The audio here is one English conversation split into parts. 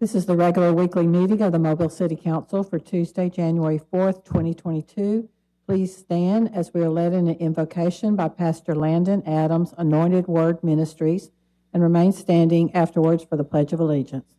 This is the regular weekly meeting of the Mobile City Council for Tuesday, January 4th, 2022. Please stand as we are led in an invocation by Pastor Landon Adams, Anointed Word Ministries, and remain standing afterwards for the Pledge of Allegiance.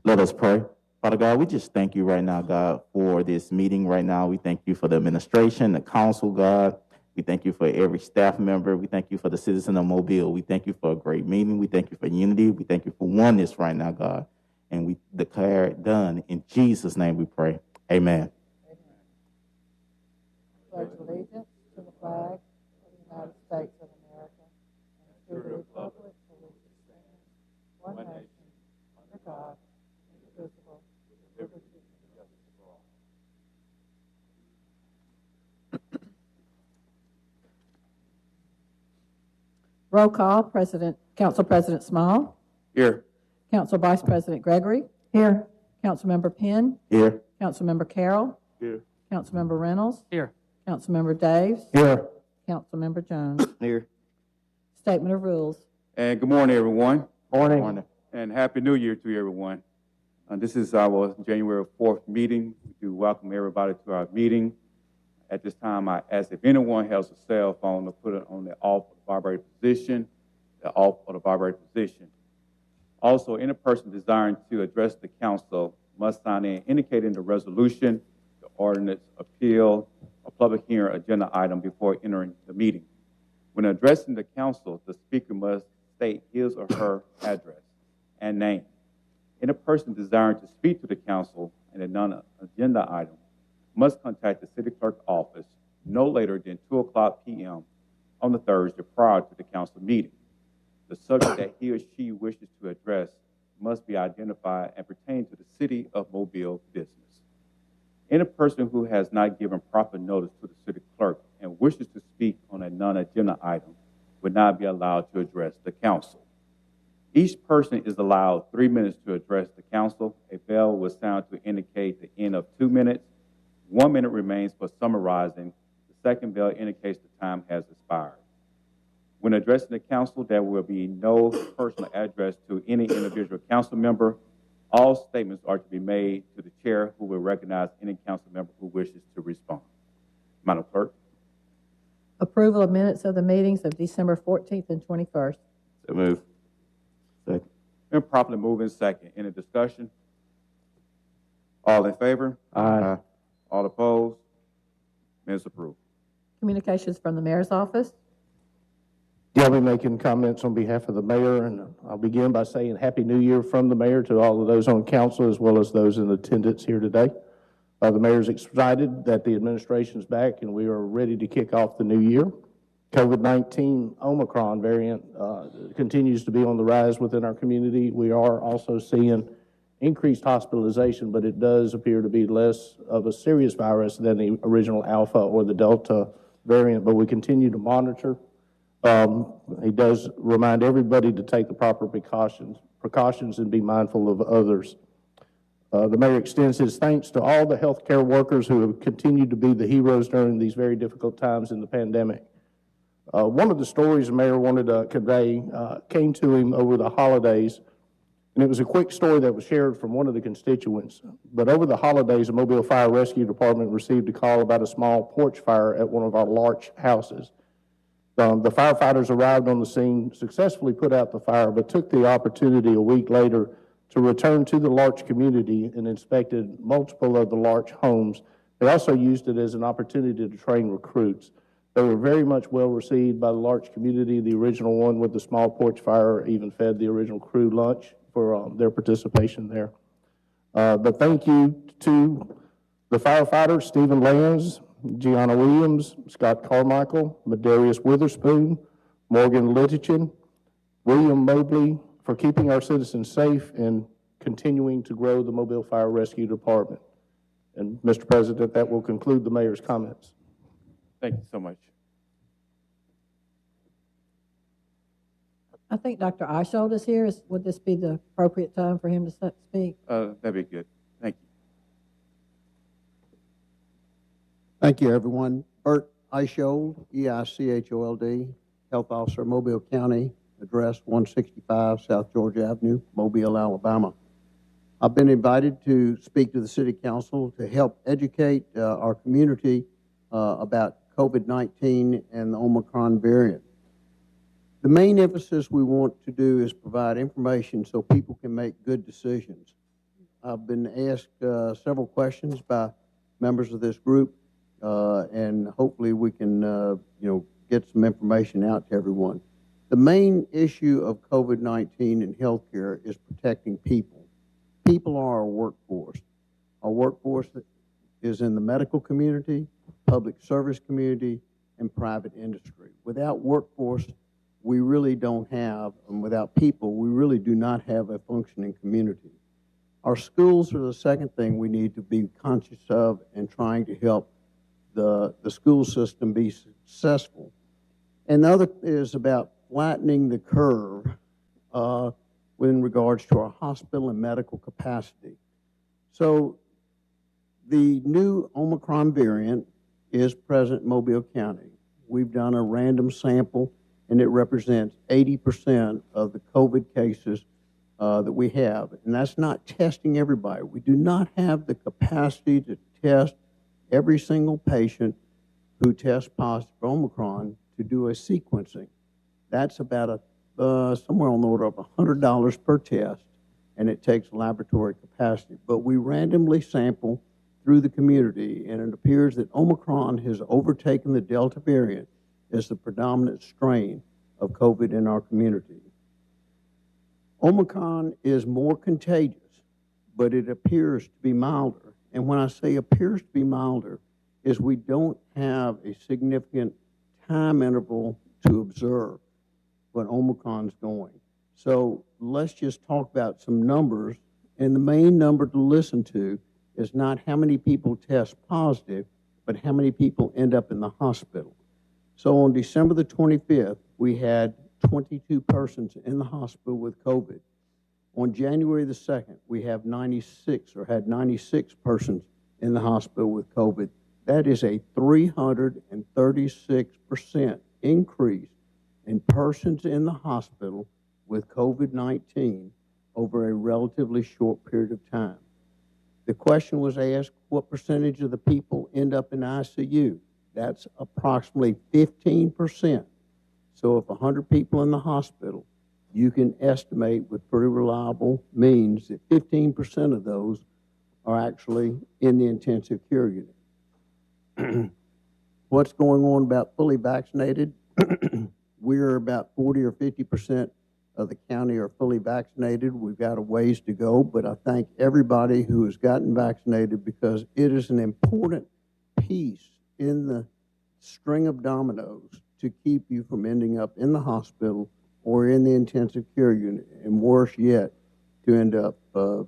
Let us pray. Father God, we just thank you right now, God, for this meeting right now. We thank you for the administration, the council, God. We thank you for every staff member. We thank you for the citizen of Mobile. We thank you for a great meeting. We thank you for unity. We thank you for oneness right now, God. And we declare it done. In Jesus' name we pray. Amen. Pledge allegiance to the flag of the United States of America and to the republic for which it stands, one nation, under God, indivisible, with liberty and justice for all. Roll call. Council President Small. Here. Council Vice President Gregory. Here. Councilmember Penn. Here. Councilmember Carroll. Here. Councilmember Reynolds. Here. Councilmember Daves. Here. Councilmember Jones. Here. Statement of rules. And good morning, everyone. Morning. And Happy New Year to everyone. This is our January 4th meeting. We do welcome everybody to our meeting. At this time, I ask if anyone has a cell phone to put it on the off or the vibrate position, the off or the vibrate position. Also, any person desiring to address the council must sign in indicating the resolution, the ordinance, appeal, or public hearing agenda item before entering the meeting. When addressing the council, the speaker must state his or her address and name. Any person desiring to speak to the council in a non-agenda item must contact the city clerk office no later than 2:00 p.m. on the Thursday prior to the council meeting. The subject that he or she wishes to address must be identified and pertain to the city of Mobile business. Any person who has not given proper notice to the city clerk and wishes to speak on a non-agenda item would not be allowed to address the council. Each person is allowed 3 minutes to address the council. A bell will sound to indicate the end of 2 minutes. 1 minute remains for summarizing. The second bell indicates the time has expired. When addressing the council, there will be no personal address to any individual council member. All statements are to be made to the chair, who will recognize any council member who wishes to respond. Madam Clerk. Approval of minutes of the meetings of December 14th and 21st. So move. Second. Been properly moved in second. Any discussion? All in favor? Aye. All opposed? Minutes approved. Communications from the mayor's office. Yeah, I'll be making comments on behalf of the mayor, and I'll begin by saying Happy New Year from the mayor to all of those on council as well as those in attendance here today. The mayor's excited that the administration's back and we are ready to kick off the new year. COVID-19 Omicron variant continues to be on the rise within our community. We are also seeing increased hospitalization, but it does appear to be less of a serious virus than the original Alpha or the Delta variant, but we continue to monitor. He does remind everybody to take the proper precautions and be mindful of others. The mayor extends his thanks to all the healthcare workers who have continued to be the heroes during these very difficult times in the pandemic. One of the stories the mayor wanted to convey came to him over the holidays, and it was a quick story that was shared from one of the constituents. But over the holidays, the Mobile Fire Rescue Department received a call about a small porch fire at one of our large houses. The firefighters arrived on the scene, successfully put out the fire, but took the opportunity a week later to return to the Larch community and inspected multiple of the Larch homes. They also used it as an opportunity to train recruits. They were very much well received by the Larch community. The original one with the small porch fire even fed the original crew lunch for their participation there. But thank you to the firefighters, Stephen Lands, Gianna Williams, Scott Carmichael, Medarius Witherspoon, Morgan Littichin, William Mobley, for keeping our citizens safe and continuing to grow the Mobile Fire Rescue Department. And Mr. President, that will conclude the mayor's comments. Thank you so much. I think Dr. Eishold is here. Would this be the appropriate time for him to speak? That'd be good. Thank you. Thank you, everyone. Bert, Eichold, E-I-C-H-O-L-D, Health Officer, Mobile County, address 165 South Georgia Avenue, Mobile, Alabama. I've been invited to speak to the City Council to help educate our community about COVID-19 and the Omicron variant. The main emphasis we want to do is provide information so people can make good decisions. I've been asked several questions by members of this group, and hopefully we can, get some information out to everyone. The main issue of COVID-19 in healthcare is protecting people. People are our workforce. Our workforce is in the medical community, public service community, and private industry. Without workforce, we really don't have, and without people, we really do not have a functioning community. Our schools are the second thing we need to be conscious of and trying to help the school system be successful. And the other is about flattening the curve in regards to our hospital and medical capacity. So the new Omicron variant is present in Mobile County. We've done a random sample, and it represents 80% of the COVID cases that we have. And that's not testing everybody. We do not have the capacity to test every single patient who tests positive for Omicron to do a sequencing. That's about somewhere on the order of $100 per test, and it takes laboratory capacity. But we randomly sample through the community, and it appears that Omicron has overtaken the Delta variant as the predominant strain of COVID in our community. Omicron is more contagious, but it appears to be milder. And when I say appears to be milder, is we don't have a significant time interval to observe when Omicron's going. So let's just talk about some numbers. And the main number to listen to is not how many people test positive, but how many people end up in the hospital. So on December the 25th, we had 22 persons in the hospital with COVID. On January the 2nd, we have 96 persons in the hospital with COVID. That is a 336% increase in persons in the hospital with COVID-19 over a relatively short period of time. The question was asked, what percentage of the people end up in ICU? That's approximately 15%. So if 100 people in the hospital, you can estimate with pretty reliable means that 15% of those are actually in the intensive care unit. What's going on about fully vaccinated? We're about 40 or 50% of the county are fully vaccinated. We've got a ways to go, but I thank everybody who has gotten vaccinated because it is an important piece in the string of dominoes to keep you from ending up in the hospital or in the intensive care unit, and worse yet, to end up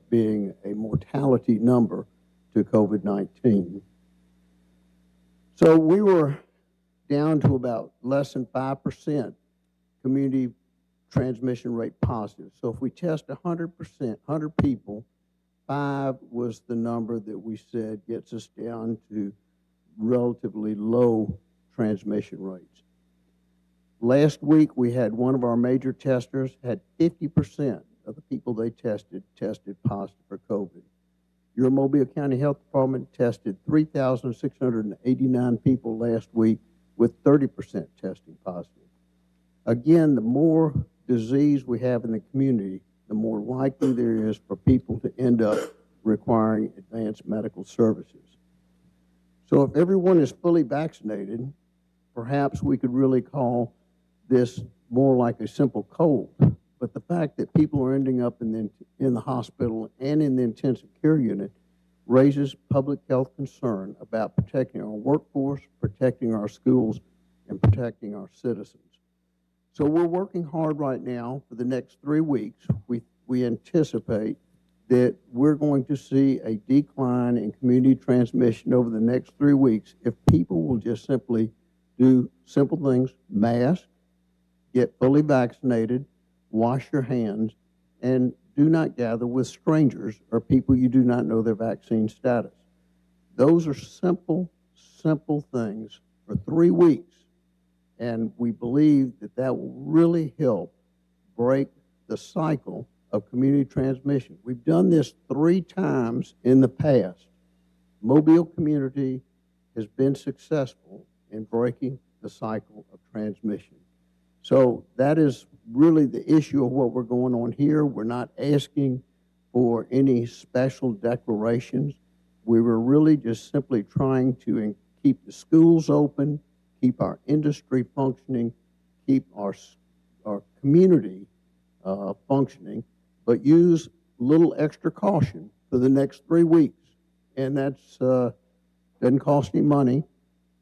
being a mortality number to COVID-19. So we were down to about less than 5% community transmission rate positive. So if we test 100 people, 5 was the number that we said gets us down to relatively low transmission rates. Last week, we had one of our major testers had 50% of the people they tested positive for COVID. Your Mobile County Health Department tested 3,689 people last week with 30% testing positive. Again, the more disease we have in the community, the more likely there is for people to end up requiring advanced medical services. So if everyone is fully vaccinated, perhaps we could really call this more like a simple cold. But the fact that people are ending up in the hospital and in the intensive care unit raises public health concern about protecting our workforce, protecting our schools, and protecting our citizens. So we're working hard right now for the next 3 weeks. We anticipate that we're going to see a decline in community transmission over the next 3 weeks if people will just simply do simple things, mask, get fully vaccinated, wash your hands, and do not gather with strangers or people you do not know their vaccine status. Those are simple things for 3 weeks. And we believe that that will really help break the cycle of community transmission. We've done this 3 times in the past. Mobile community has been successful in breaking the cycle of transmission. So that is really the issue of what we're going on here. We're not asking for any special declarations. We were really just simply trying to keep the schools open, keep our industry functioning, keep our community functioning, but use a little extra caution for the next 3 weeks. And that's doesn't cost any money,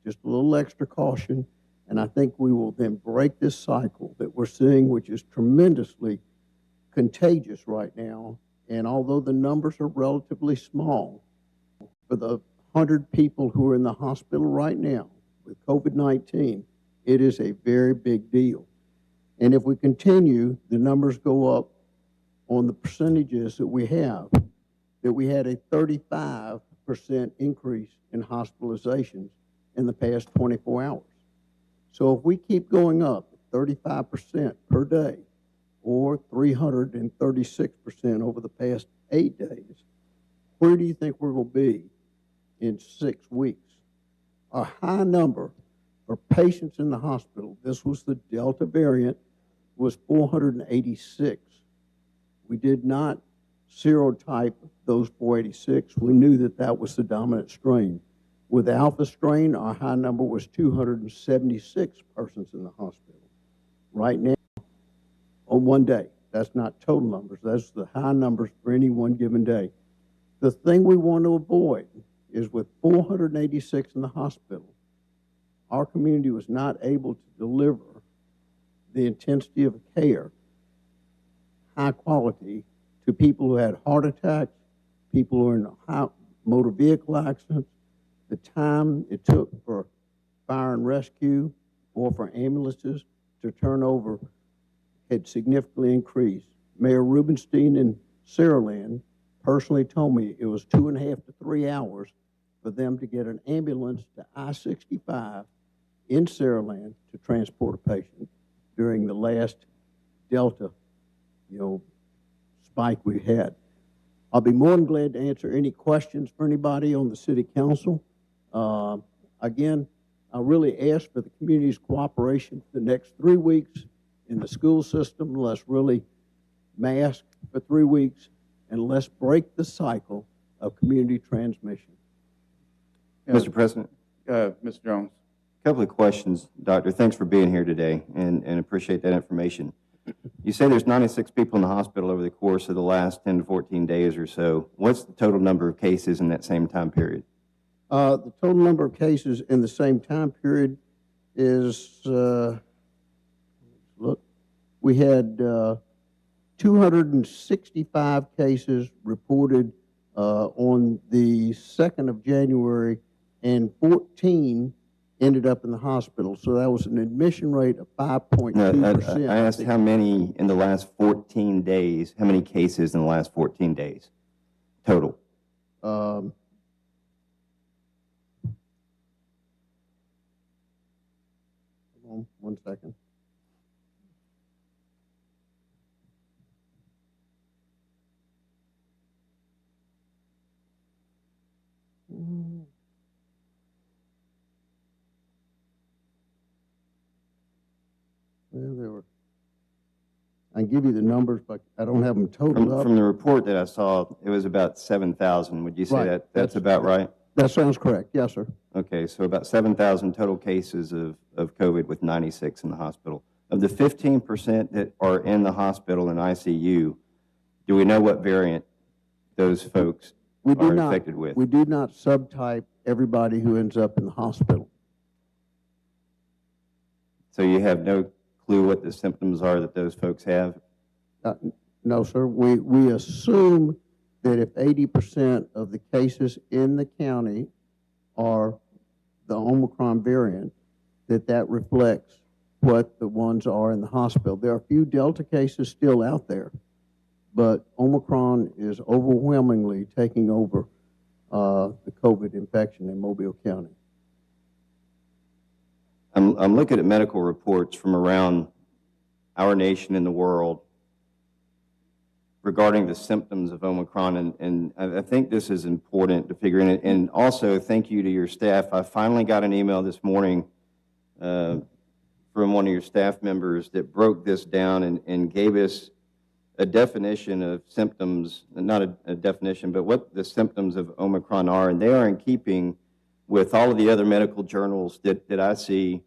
just a little extra caution. And I think we will then break this cycle that we're seeing, which is tremendously contagious right now. And although the numbers are relatively small, for the 100 people who are in the hospital right now with COVID-19, it is a very big deal. And if we continue, the numbers go up on the percentages that we have, that we had a 35% increase in hospitalizations in the past 24 hours. So if we keep going up 35% per day, or 336% over the past 8 days, where do you think we're going to be in 6 weeks? A high number for patients in the hospital, this was the Delta variant, was 486. We did not serotype those 486. We knew that that was the dominant strain. With the Alpha strain, our high number was 276 persons in the hospital. Right now, on one day, that's not total numbers, that's the high numbers for any one given day. The thing we want to avoid is with 486 in the hospital, our community was not able to deliver the intensity of care, high quality, to people who had heart attacks, people who are in high motor vehicle accidents. The time it took for fire and rescue or for ambulances to turn over had significantly increased. Mayor Rubenstein in Saraland personally told me it was 2.5 to 3 hours for them to get an ambulance to I-65 in Saraland to transport a patient during the last Delta, spike we had. I'll be more than glad to answer any questions for anybody on the city council. Again, I really ask for the community's cooperation for the next 3 weeks in the school system. Let's really mask for 3 weeks, and let's break the cycle of community transmission. Mr. President, Mr. Jones. a couple of questions, Doctor. Thanks for being here today, and appreciate that information. You say there's 96 people in the hospital over the course of the last 10 to 14 days or so. What's the total number of cases in that same time period? The total number of cases in the same time period is, we had 265 cases reported on the 2nd of January, and 14 ended up in the hospital. So that was an admission rate of 5.2%. No, I asked how many in the last 14 days, how many cases in the last 14 days total? Hold on 1 second. Well, there were. I can give you the numbers, but I don't have them totaled up. From the report that I saw, it was about 7,000. Would you say Right. that's about right? That sounds correct. Yes, sir. Okay, so about 7,000 total cases of COVID with 96 in the hospital. Of the 15% that are in the hospital in ICU, do we know what variant those folks are infected with? We do not subtype everybody who ends up in the hospital. So you have no clue what the symptoms are that those folks have? No, sir. We assume that if 80% of the cases in the county are the Omicron variant, that reflects what the ones are in the hospital. There are a few Delta cases still out there, but Omicron is overwhelmingly taking over the COVID infection in Mobile County. I'm looking at medical reports from around our nation and the world regarding the symptoms of Omicron, and I think this is important to figure in. And also, thank you to your staff. I finally got an email this morning from one of your staff members that broke this down and gave us a definition of symptoms, not a definition, but what the symptoms of Omicron are, and they are in keeping with all of the other medical journals that I see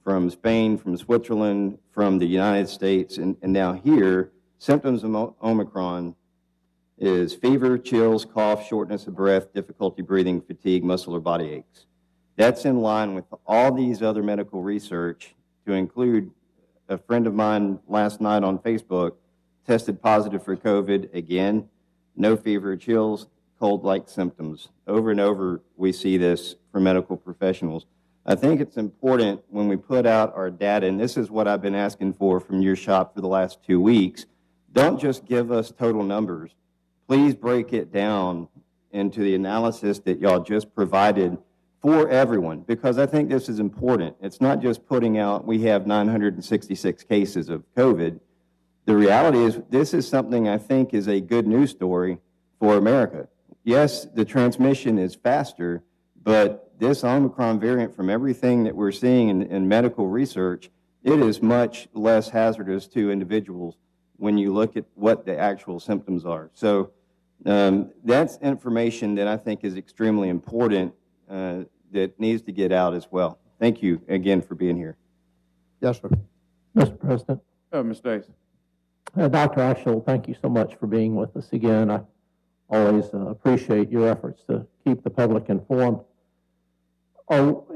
from Spain, from Switzerland, from the United States, and now here. Symptoms of Omicron is fever, chills, cough, shortness of breath, difficulty breathing, fatigue, muscle or body aches. That's in line with all these other medical research, to include a friend of mine last night on Facebook tested positive for COVID. Again, no fever, chills, cold-like symptoms. Over and over, we see this for medical professionals. I think it's important when we put out our data, and this is what I've been asking for from your shop for the last 2 weeks, don't just give us total numbers. Please break it down into the analysis that y'all just provided for everyone, because I think this is important. It's not just putting out, we have 966 cases of COVID. The reality is, this is something I think is a good news story for America. Yes, the transmission is faster, but this Omicron variant, from everything that we're seeing in medical research, it is much less hazardous to individuals when you look at what the actual symptoms are. So that's information that I think is extremely important that needs to get out as well. Thank you again for being here. Yes, sir. Mr. President. Ms. Davis. Dr. Ashel, thank you so much for being with us again. I always appreciate your efforts to keep the public informed. Are you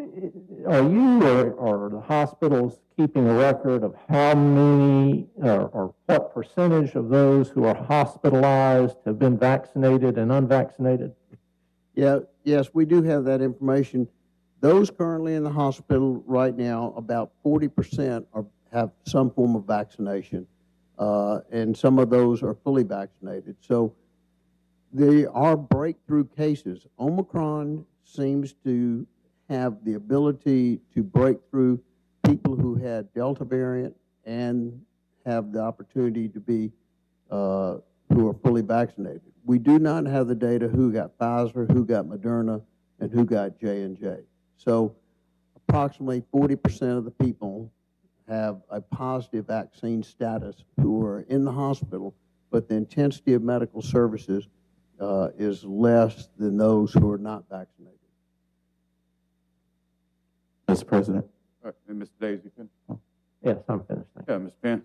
or the hospitals keeping a record of how many or what percentage of those who are hospitalized have been vaccinated and unvaccinated? Yeah, yes, we do have that information. Those currently in the hospital right now, about 40% have some form of vaccination, and some of those are fully vaccinated. So there are breakthrough cases. Omicron seems to have the ability to break through people who had Delta variant and have the opportunity to be who are fully vaccinated. We do not have the data who got Pfizer, who got Moderna, and who got J&J. So approximately 40% of the people have a positive vaccine status who are in the hospital, but the intensity of medical services is less than those who are not vaccinated. Mr. President. And Mr. Davis, you can? Yes, I'm finished. Yeah, Ms. Penn.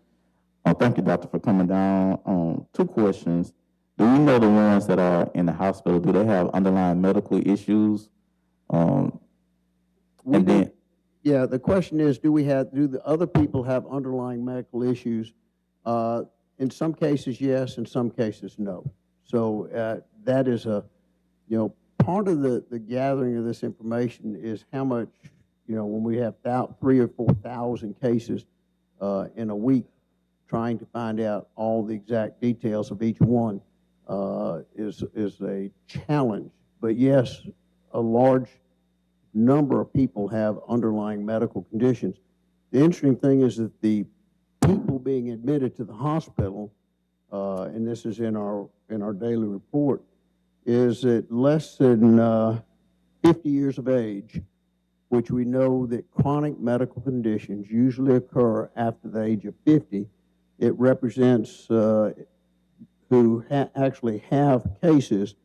Thank you, Doctor, for coming down. 2 questions. Do we know the ones that are in the hospital, do they have underlying medical issues? Yeah, the question is, do the other people have underlying medical issues? In some cases, yes. In some cases, no. So that is part of the gathering of this information is how much, when we have 3,000 or 4,000 cases in a week, trying to find out all the exact details of each one is a challenge. But yes, a large number of people have underlying medical conditions. The interesting thing is that the people being admitted to the hospital, and this is in our daily report, is that less than 50 years of age, which we know that chronic medical conditions usually occur after the age of 50. It represents who actually have cases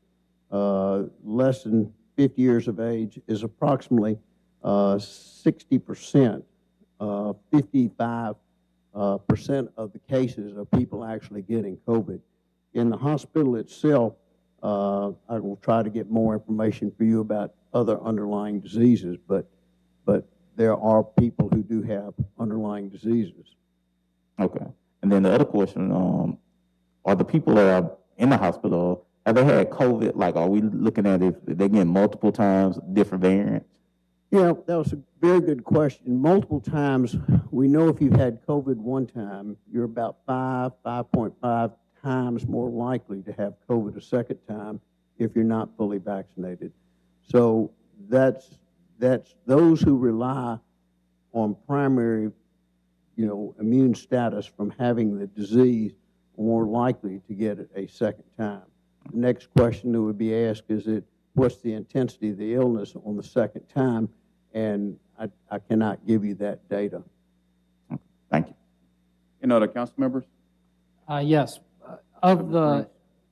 less than 50 years of age is approximately 60%, 55% of the cases of people actually getting COVID. In the hospital itself, I will try to get more information for you about other underlying diseases, but there are people who do have underlying diseases. Okay. And then the other question, are the people that are in the hospital, have they had COVID? Like, are we looking at if they get multiple times different variants? Yeah, that was a very good question. Multiple times, we know if you've had COVID one time, you're about 5.5 times more likely to have COVID a second time if you're not fully vaccinated. So that's those who rely on primary, immune status from having the disease are more likely to get it a second time. The next question that would be asked is what's the intensity of the illness on the second time? And I cannot give you that data. Thank you. Any other council members? Yes.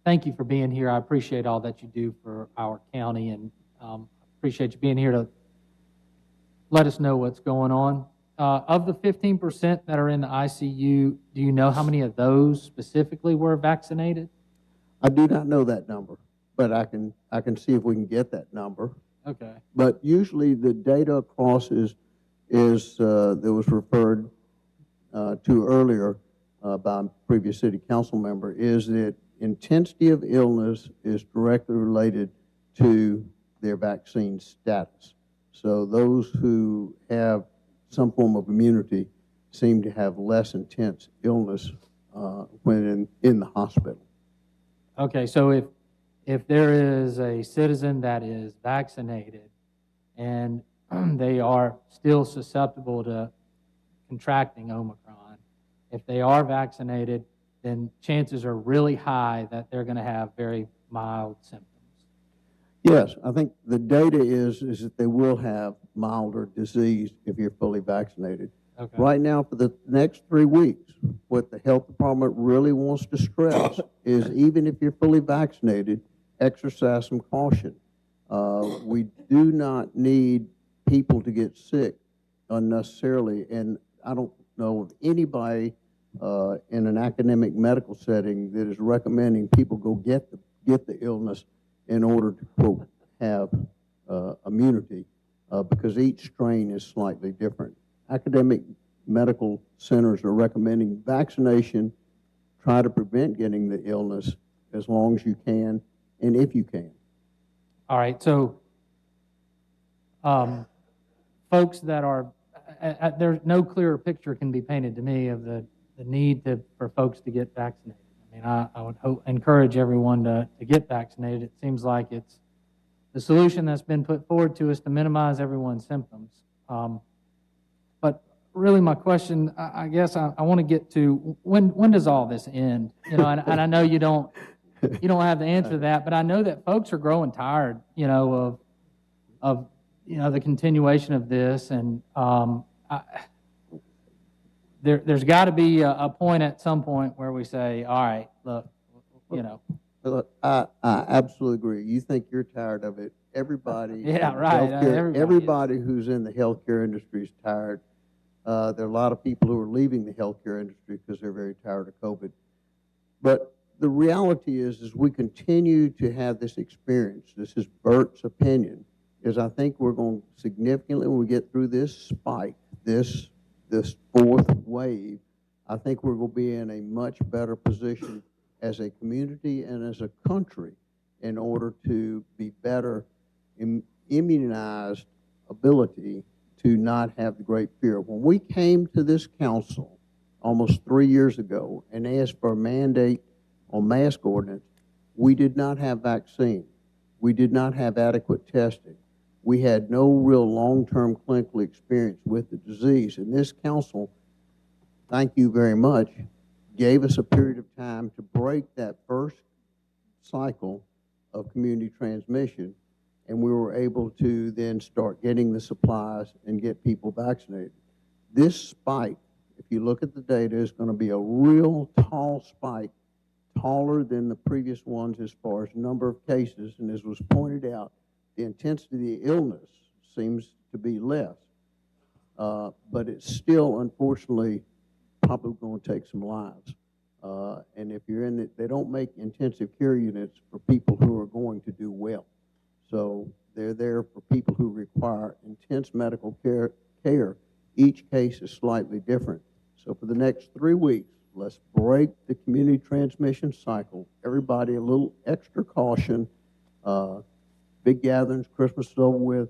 Thank you for being here. I appreciate all that you do for our county, and appreciate you being here to let us know what's going on. Of the 15% that are in the ICU, do you know how many of those specifically were vaccinated? I do not know that number, but I can see if we can get that number. Okay. But usually the data across that was referred to earlier by a previous city council member is that intensity of illness is directly related to their vaccine status. So those who have some form of immunity seem to have less intense illness when in the hospital. Okay, so if there is a citizen that is vaccinated and they are still susceptible to contracting Omicron, if they are vaccinated, then chances are really high that they're going to have very mild symptoms. Yes, I think the data is that they will have milder disease if you're fully vaccinated. Okay. Right now, for the next 3 weeks, what the health department really wants to stress is even if you're fully vaccinated, exercise some caution. We do not need people to get sick unnecessarily, and I don't know of anybody in an academic medical setting that is recommending people go get the illness in order to, quote, have immunity, because each strain is slightly different. Academic medical centers are recommending vaccination, try to prevent getting the illness as long as you can, and if you can. All right, so folks that are, there's no clearer picture can be painted to me of the need for folks to get vaccinated. I mean, I would encourage everyone to get vaccinated. It seems like it's the solution that's been put forward to us to minimize everyone's symptoms. But really my question, I guess I want to get to, when does all this end? And I know you don't have the answer to that, but I know that folks are growing tired, of the continuation of this, and there's got to be a point at some point where we say, all right, look, Look, I absolutely agree. You think you're tired of it. Everybody, yeah, right. Everybody who's in the healthcare industry is tired. There are a lot of people who are leaving the healthcare industry because they're very tired of COVID. But the reality is we continue to have this experience. This is Bert's opinion, is I think we're going to significantly, when we get through this spike, this fourth wave, I think we're going to be in a much better position as a community and as a country in order to be better immunized ability to not have the great fear. When we came to this council almost 3 years ago and asked for a mandate on mask ordinance, we did not have vaccine. We did not have adequate testing. We had no real long-term clinical experience with the disease. And this council, thank you very much, gave us a period of time to break that first cycle of community transmission, and we were able to then start getting the supplies and get people vaccinated. This spike, if you look at the data, is going to be a real tall spike, taller than the previous ones as far as number of cases, and as was pointed out, the intensity of the illness seems to be less, but it's still, unfortunately, probably going to take some lives. And if you're in it, they don't make intensive care units for people who are going to do well. So they're there for people who require intense medical care. Each case is slightly different. So for the next 3 weeks, let's break the community transmission cycle. Everybody a little extra caution. Big gatherings, Christmas is over with.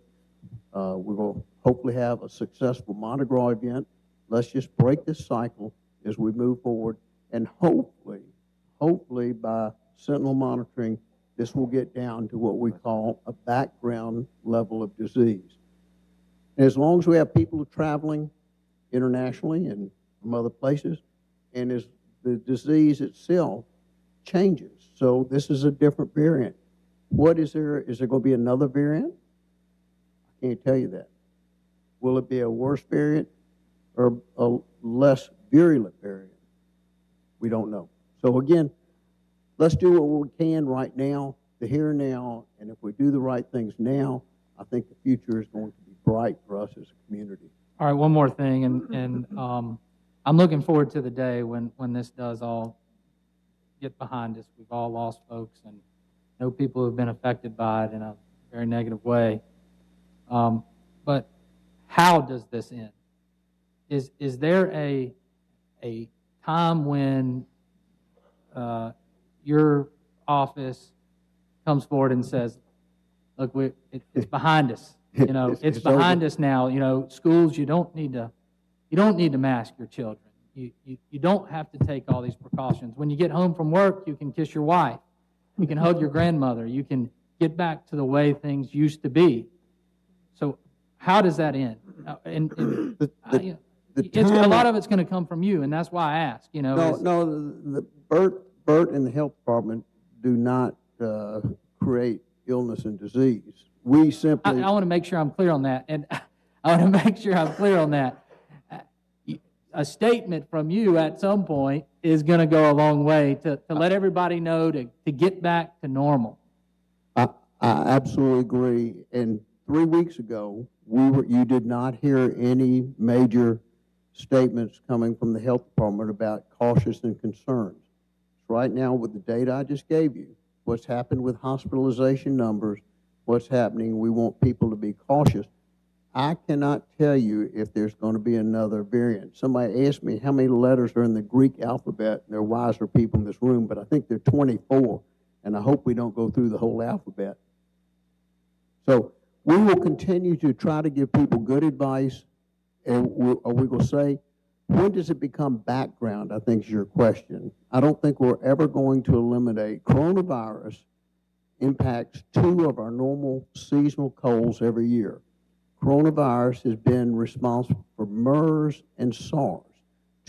We're going to hopefully have a successful Mardi Gras event. Let's just break this cycle as we move forward, and hopefully by sentinel monitoring, this will get down to what we call a background level of disease. And as long as we have people traveling, internationally and from other places, and as the disease itself changes. So this is a different variant. What is there? Is there going to be another variant? I can't tell you that. Will it be a worse variant or a less virulent variant? We don't know. So again, let's do what we can right now, the here and now, and if we do the right things now, I think the future is going to be bright for us as a community. All right, one more thing, and I'm looking forward to the day when this does all get behind us. We've all lost folks and know people who have been affected by it in a very negative way. But how does this end? Is there a time when your office comes forward and says, look, it's behind us. You know, it's behind us now. You know, schools, you don't need to mask your children. You don't have to take all these precautions. When you get home from work, you can kiss your wife. You can hug your grandmother. You can get back to the way things used to be. So how does that end? A lot of it's going to come from you, and that's why I ask. You know, Bert and the health department do not create illness and disease. We simply. I want to make sure I'm clear on that, and I want to make sure I'm clear on that. A statement from you at some point is going to go a long way to let everybody know to get back to normal. I absolutely agree. And 3 weeks ago, you did not hear any major statements coming from the health department about cautious and concerns. Right now, with the data I just gave you, what's happened with hospitalization numbers, what's happening, we want people to be cautious. I cannot tell you if there's going to be another variant. Somebody asked me how many letters are in the Greek alphabet. There are wiser people in this room, but I think there are 24, and I hope we don't go through the whole alphabet. So we will continue to try to give people good advice, and we will say, when does it become background, I think is your question. I don't think we're ever going to eliminate. Coronavirus impacts 2 of our normal seasonal colds every year. Coronavirus has been responsible for MERS and SARS,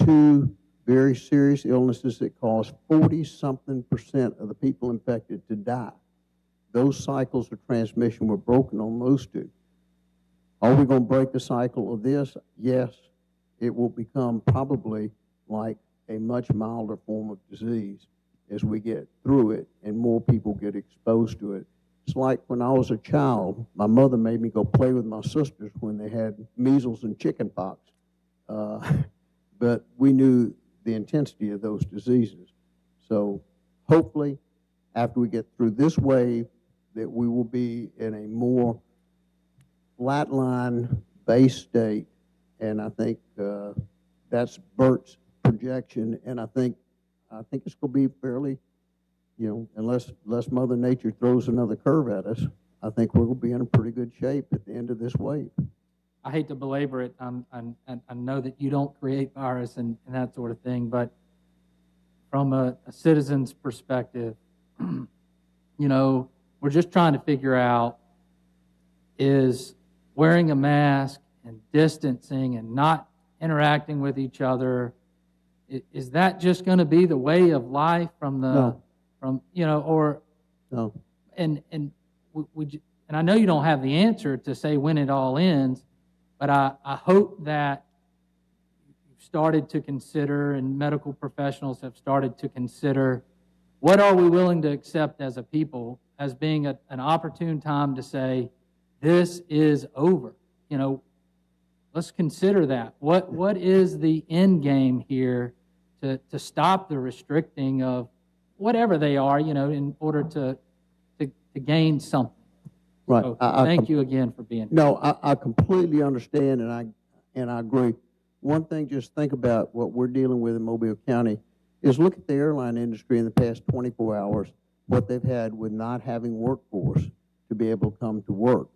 2 very serious illnesses that cause 40-something% of the people infected to die. Those cycles of transmission were broken on those 2. Are we going to break the cycle of this? Yes. It will become probably like a much milder form of disease as we get through it and more people get exposed to it. It's like when I was a child, my mother made me go play with my sisters when they had measles and chicken pox. But we knew the intensity of those diseases. So hopefully, after we get through this wave, that we will be in a more flatline-based state. And I think that's Bert's projection, and I think it's going to be fairly, unless Mother Nature throws another curve at us, I think we're going to be in a pretty good shape at the end of this wave. I hate to belabor it. I know that you don't create virus and that sort of thing, but from a citizen's perspective, we're just trying to figure out, is wearing a mask and distancing and not interacting with each other, is that just going to be the way of life no. And I know you don't have the answer to say when it all ends, but I hope that you've started to consider, and medical professionals have started to consider, what are we willing to accept as a people as being an opportune time to say, this is over. Let's consider that. What is the end game here to stop the restricting of whatever they are, in order to gain something. Right. So thank you again for being here. No, I completely understand, and I agree. One thing, just think about what we're dealing with in Mobile County is look at the airline industry in the past 24 hours, what they've had with not having workforce to be able to come to work.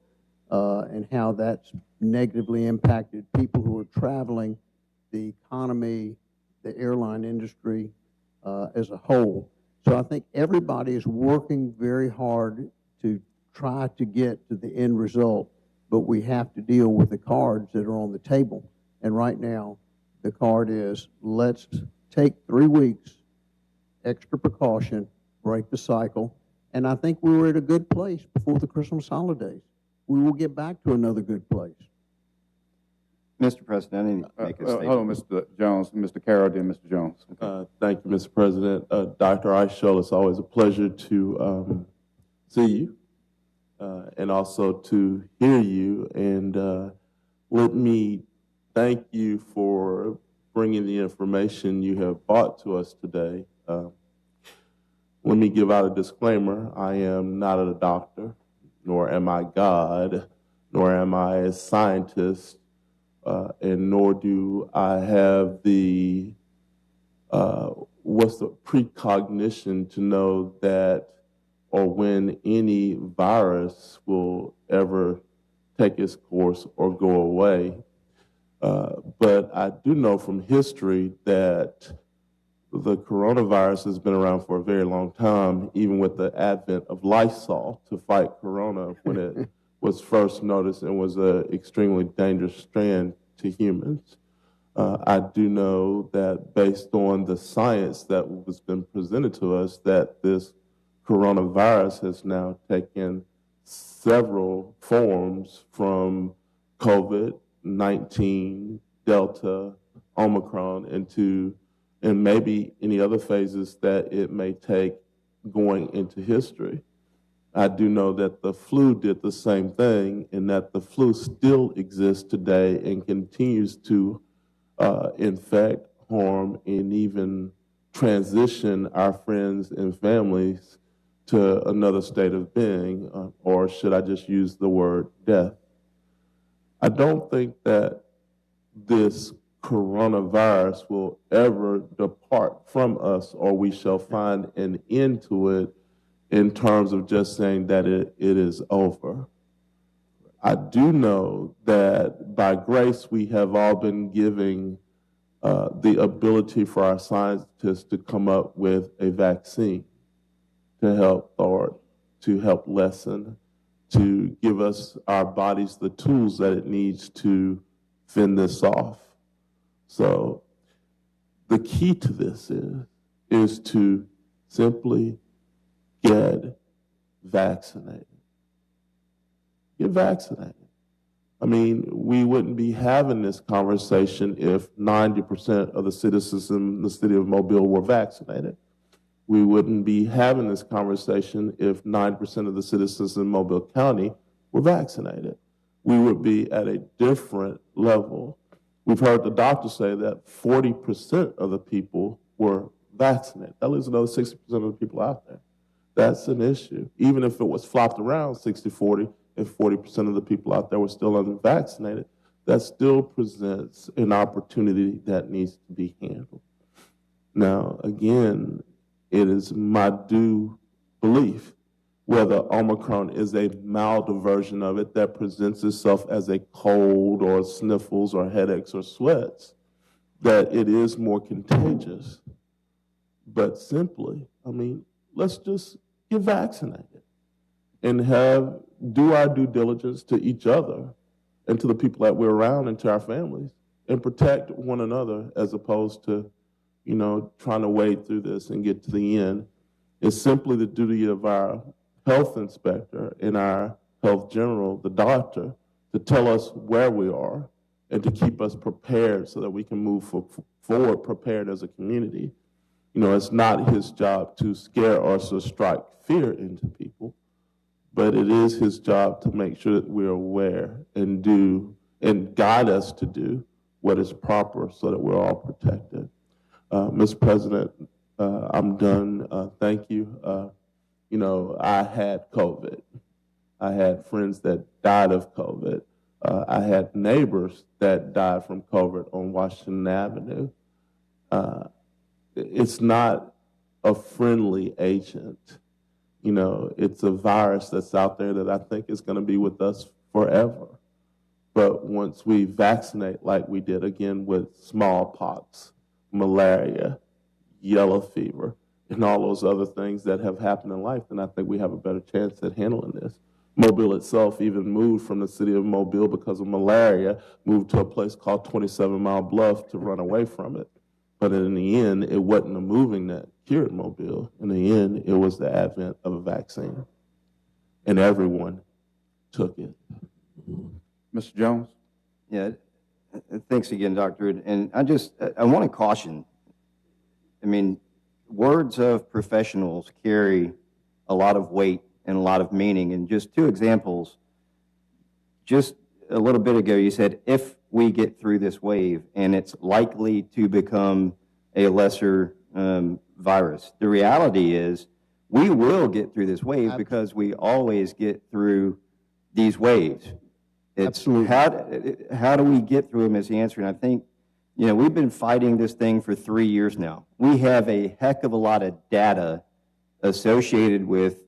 And how that's negatively impacted people who are traveling, the economy, the airline industry as a whole. So I think everybody is working very hard to try to get to the end result, but we have to deal with the cards that are on the table. And right now, the card is, let's take 3 weeks, extra precaution, break the cycle. And I think we were at a good place before the Christmas holidays. We will get back to another good place. Mr. President, I need to make a statement. Hold on, Mr. Jones, Mr. Carroll, then Mr. Jones. Thank you, Mr. President. Dr. Eichel, it's always a pleasure to see you and also to hear you. And let me thank you for bringing the information you have brought to us today. Let me give out a disclaimer. I am not a doctor, nor am I God, nor am I a scientist, and nor do I have the precognition to know that or when any virus will ever take its course or go away. But I do know from history that the coronavirus has been around for a very long time, even with the advent of Lysol to fight corona when it was first noticed and was an extremely dangerous strand to humans. I do know that based on the science that has been presented to us, that this coronavirus has now taken several forms from COVID-19, Delta, Omicron, and maybe any other phases that it may take going into history. I do know that the flu did the same thing, and that the flu still exists today and continues to infect, harm, and even transition our friends and families to another state of being, or should I just use the word death? I don't think that this coronavirus will ever depart from us, or we shall find an end to it in terms of just saying that it is over. I do know that by grace we have all been giving the ability for our scientists to come up with a vaccine to help lessen, to give us, our bodies, the tools that it needs to fend this off. So the key to this is to simply get vaccinated. Get vaccinated. I mean, we wouldn't be having this conversation if 90% of the citizens in the city of Mobile were vaccinated. We wouldn't be having this conversation if 9% of the citizens in Mobile County were vaccinated. We would be at a different level. We've heard the doctor say that 40% of the people were vaccinated. That leaves another 60% of the people out there. That's an issue. Even if it was flopped around 60-40, if 40% of the people out there were still unvaccinated, that still presents an opportunity that needs to be handled. Now, again, it is my due belief, whether Omicron is a milder version of it that presents itself as a cold or sniffles or headaches or sweats, that it is more contagious. But simply, I mean, let's just get vaccinated and do our due diligence to each other and to the people that we're around and to our families, and protect one another, as opposed to, trying to wade through this and get to the end. It's simply the duty of our health inspector and our health general, the doctor, to tell us where we are and to keep us prepared so that we can move forward prepared as a community. It's not his job to scare or to strike fear into people, but it is his job to make sure that we're aware and guide us to do what is proper so that we're all protected. Mr. President, I'm done. Thank you. I had COVID. I had friends that died of COVID. I had neighbors that died from COVID on Washington Avenue. It's not a friendly agent. It's a virus that's out there that I think is going to be with us forever. But once we vaccinate like we did again with smallpox, malaria, yellow fever, and all those other things that have happened in life, then I think we have a better chance at handling this. Mobile itself even moved from the city of Mobile because of malaria, moved to a place called 27 Mile Bluff to run away from it. But in the end, it wasn't the moving that cured Mobile. In the end, it was the advent of a vaccine. And everyone took it. Mr. Jones? Yeah, thanks again, Doctor. And I want to caution. I mean, words of professionals carry a lot of weight and a lot of meaning. And just two examples. Just a little bit ago, you said, if we get through this wave, and it's likely to become a lesser virus. The reality is we will get through this wave because we always get through these waves. It's Absolutely. how do we get through them is the answer. And I think, we've been fighting this thing for 3 years now. We have a heck of a lot of data associated with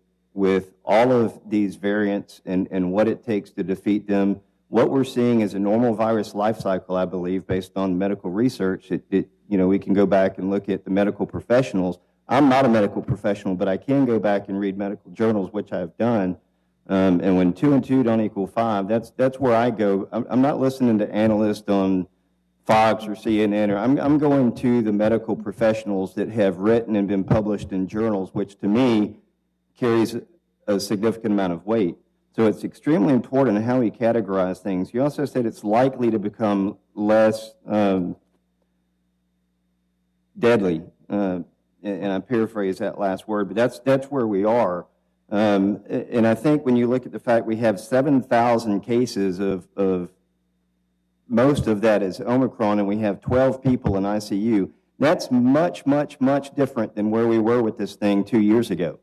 all of these variants and what it takes to defeat them. What we're seeing is a normal virus life cycle, I believe, based on medical research. We can go back and look at the medical professionals. I'm not a medical professional, but I can go back and read medical journals, which I've done. And when 2 and 2 don't equal 5, that's where I go. I'm not listening to analysts on Fox or CNN. I'm going to the medical professionals that have written and been published in journals, which to me carries a significant amount of weight. So it's extremely important how we categorize things. You also said it's likely to become less deadly, and I paraphrase that last word, but that's where we are. And I think when you look at the fact we have 7,000 cases of most of that is Omicron, and we have 12 people in ICU, that's much, much, much different than where we were with this thing 2 years ago.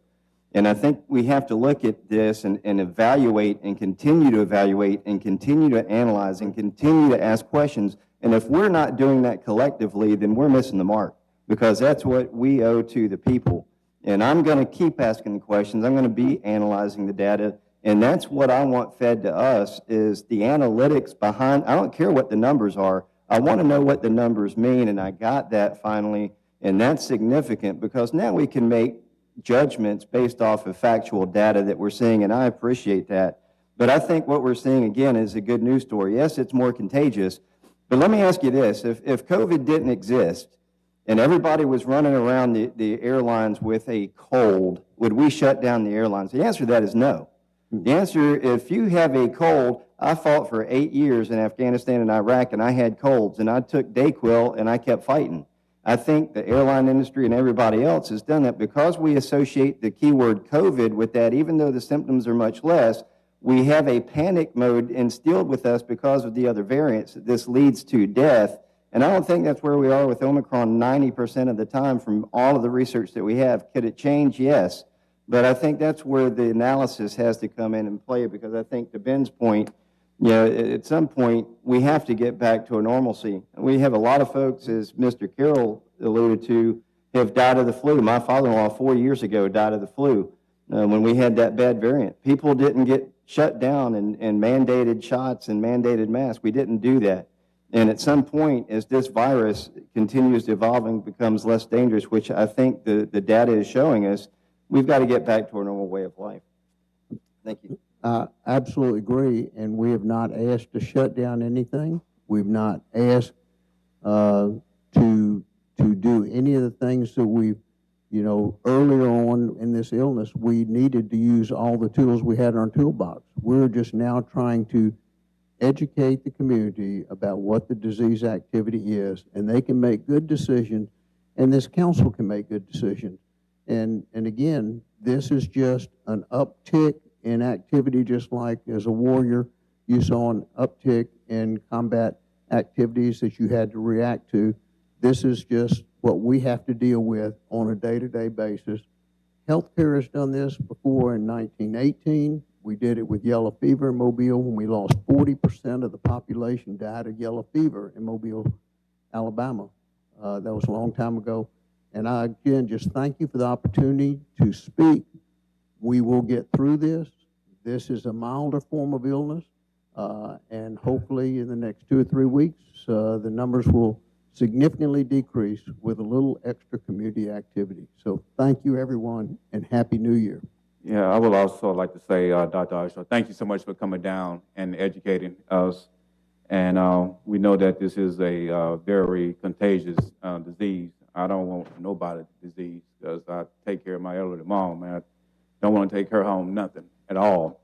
And I think we have to look at this and evaluate and continue to evaluate and continue to analyze and continue to ask questions. And if we're not doing that collectively, then we're missing the mark, because that's what we owe to the people. And I'm going to keep asking the questions. I'm going to be analyzing the data. And that's what I want fed to us is the analytics behind. I don't care what the numbers are. I want to know what the numbers mean. And I got that finally. And that's significant because now we can make judgments based off of factual data that we're seeing. And I appreciate that. But I think what we're seeing, again, is a good news story. Yes, it's more contagious. But let me ask you this. If COVID didn't exist, and everybody was running around the airlines with a cold, would we shut down the airlines? The answer to that is no. The answer, if you have a cold, I fought for 8 years in Afghanistan and Iraq, and I had colds, and I took Dayquil, and I kept fighting. I think the airline industry and everybody else has done that because we associate the keyword COVID with that, even though the symptoms are much less, we have a panic mode instilled with us because of the other variants. This leads to death. And I don't think that's where we are with Omicron 90% of the time from all of the research that we have. Could it change? Yes. But I think that's where the analysis has to come in and play, because I think to Ben's point, at some point we have to get back to a normalcy. We have a lot of folks, as Mr. Carroll alluded to, have died of the flu. My father-in-law 4 years ago died of the flu when we had that bad variant. People didn't get shut down and mandated shots and mandated masks. We didn't do that. And at some point, as this virus continues to evolve and becomes less dangerous, which I think the data is showing us, we've got to get back to a normal way of life. Thank you. I absolutely agree, and we have not asked to shut down anything. We've not asked to do any of the things that we've, earlier on in this illness, we needed to use all the tools we had in our toolbox. We're just now trying to educate the community about what the disease activity is, and they can make good decisions, and this council can make good decisions. And again, this is just an uptick in activity, just like as a warrior, you saw an uptick in combat activities that you had to react to. This is just what we have to deal with on a day-to-day basis. Healthcare has done this before in 1918. We did it with yellow fever in Mobile when we lost 40% of the population died of yellow fever in Mobile, Alabama. That was a long time ago. And I, again, just thank you for the opportunity to speak. We will get through this. This is a milder form of illness. And hopefully in the next 2 or 3 weeks, the numbers will significantly decrease with a little extra community activity. So thank you, everyone, and Happy New Year. Yeah, I would also like to say, Dr. Arshaw, thank you so much for coming down and educating us. And we know that this is a very contagious disease. I don't want nobody's disease because I take care of my elderly mom, and I don't want to take her home nothing at all.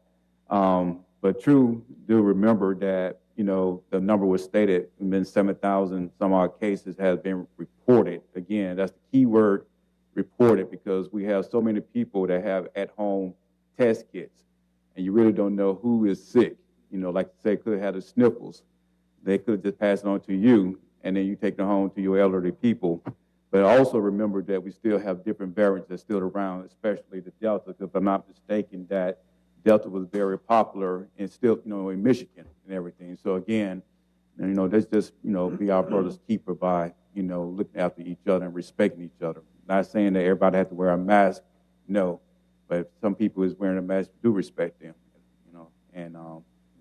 But do remember that, you know, the number was stated, been 7,000 some odd cases have been reported. Again, that's the key word, reported, because we have so many people that have at-home test kits, and you really don't know who is sick. You know, like you say, could have had the sniffles. They could just pass it on to you, and then you take it home to your elderly people. But also remember that we still have different variants that's still around, especially the Delta, because if I'm not mistaken, that Delta was very popular and still, you know, in Michigan and everything. So again, you know, let's just, you know, be our brother's keeper by, you know, looking after each other and respecting each other. Not saying that everybody has to wear a mask, no, but if some people is wearing a mask, do respect them, you know, and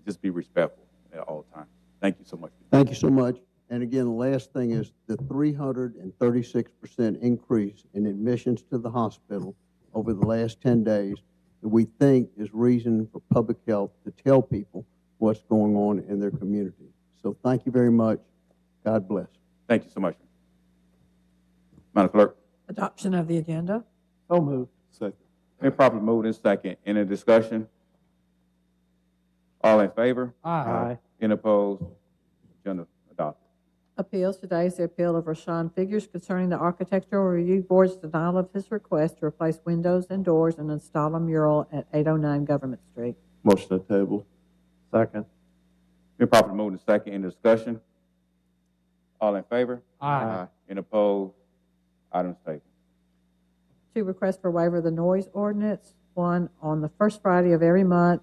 just be respectful at all times. Thank you so much. Thank you so much. And again, the last thing is the 336% increase in admissions to the hospital over the last 10 days that we think is reason for public health to tell people what's going on in their community. So thank you very much. God bless. Thank you so much. Madam Clerk. Adoption of the agenda. So moved. Second. Been properly moved in second. Any discussion? All in favor? Aye. Any opposed? Agenda adopted. Appeals. Today is the appeal of Rashawn Figures concerning the Architectural Review Board's denial of his request to replace windows and doors and install a mural at 809 Government Street. Motion to table. Second. Been properly moved in second. Any discussion? All in favor? Aye. Any opposed? Items taken. Two requests for waiver of the noise ordinance. One on the first Friday of every month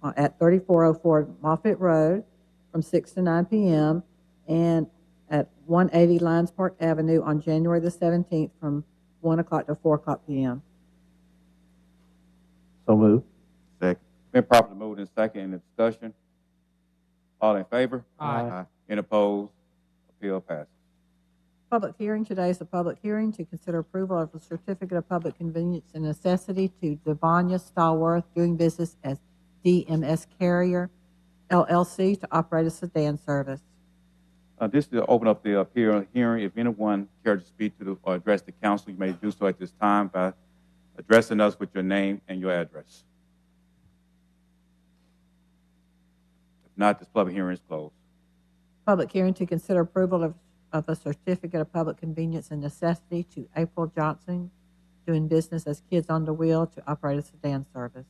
at 3404 Moffett Road from 6 to 9 p.m. and at 180 Lions Park Avenue on January the 17th from 1 o'clock to 4 o'clock p.m. So moved. Second. Been properly moved in second. Any discussion? All in favor? Aye. Any opposed? Appeal passes. Public hearing. Today is a public hearing to consider approval of a certificate of public convenience and necessity to Devanya Stallworth, doing business as DMS Carrier, LLC, to operate a sedan service. This is to open up the hearing. If anyone cares to speak to or address the council, you may do so at this time by addressing us with your name and your address. If not, this public hearing is closed. Public hearing to consider approval of a certificate of public convenience and necessity to April Johnson, doing business as Kids on the Wheel, to operate a sedan service.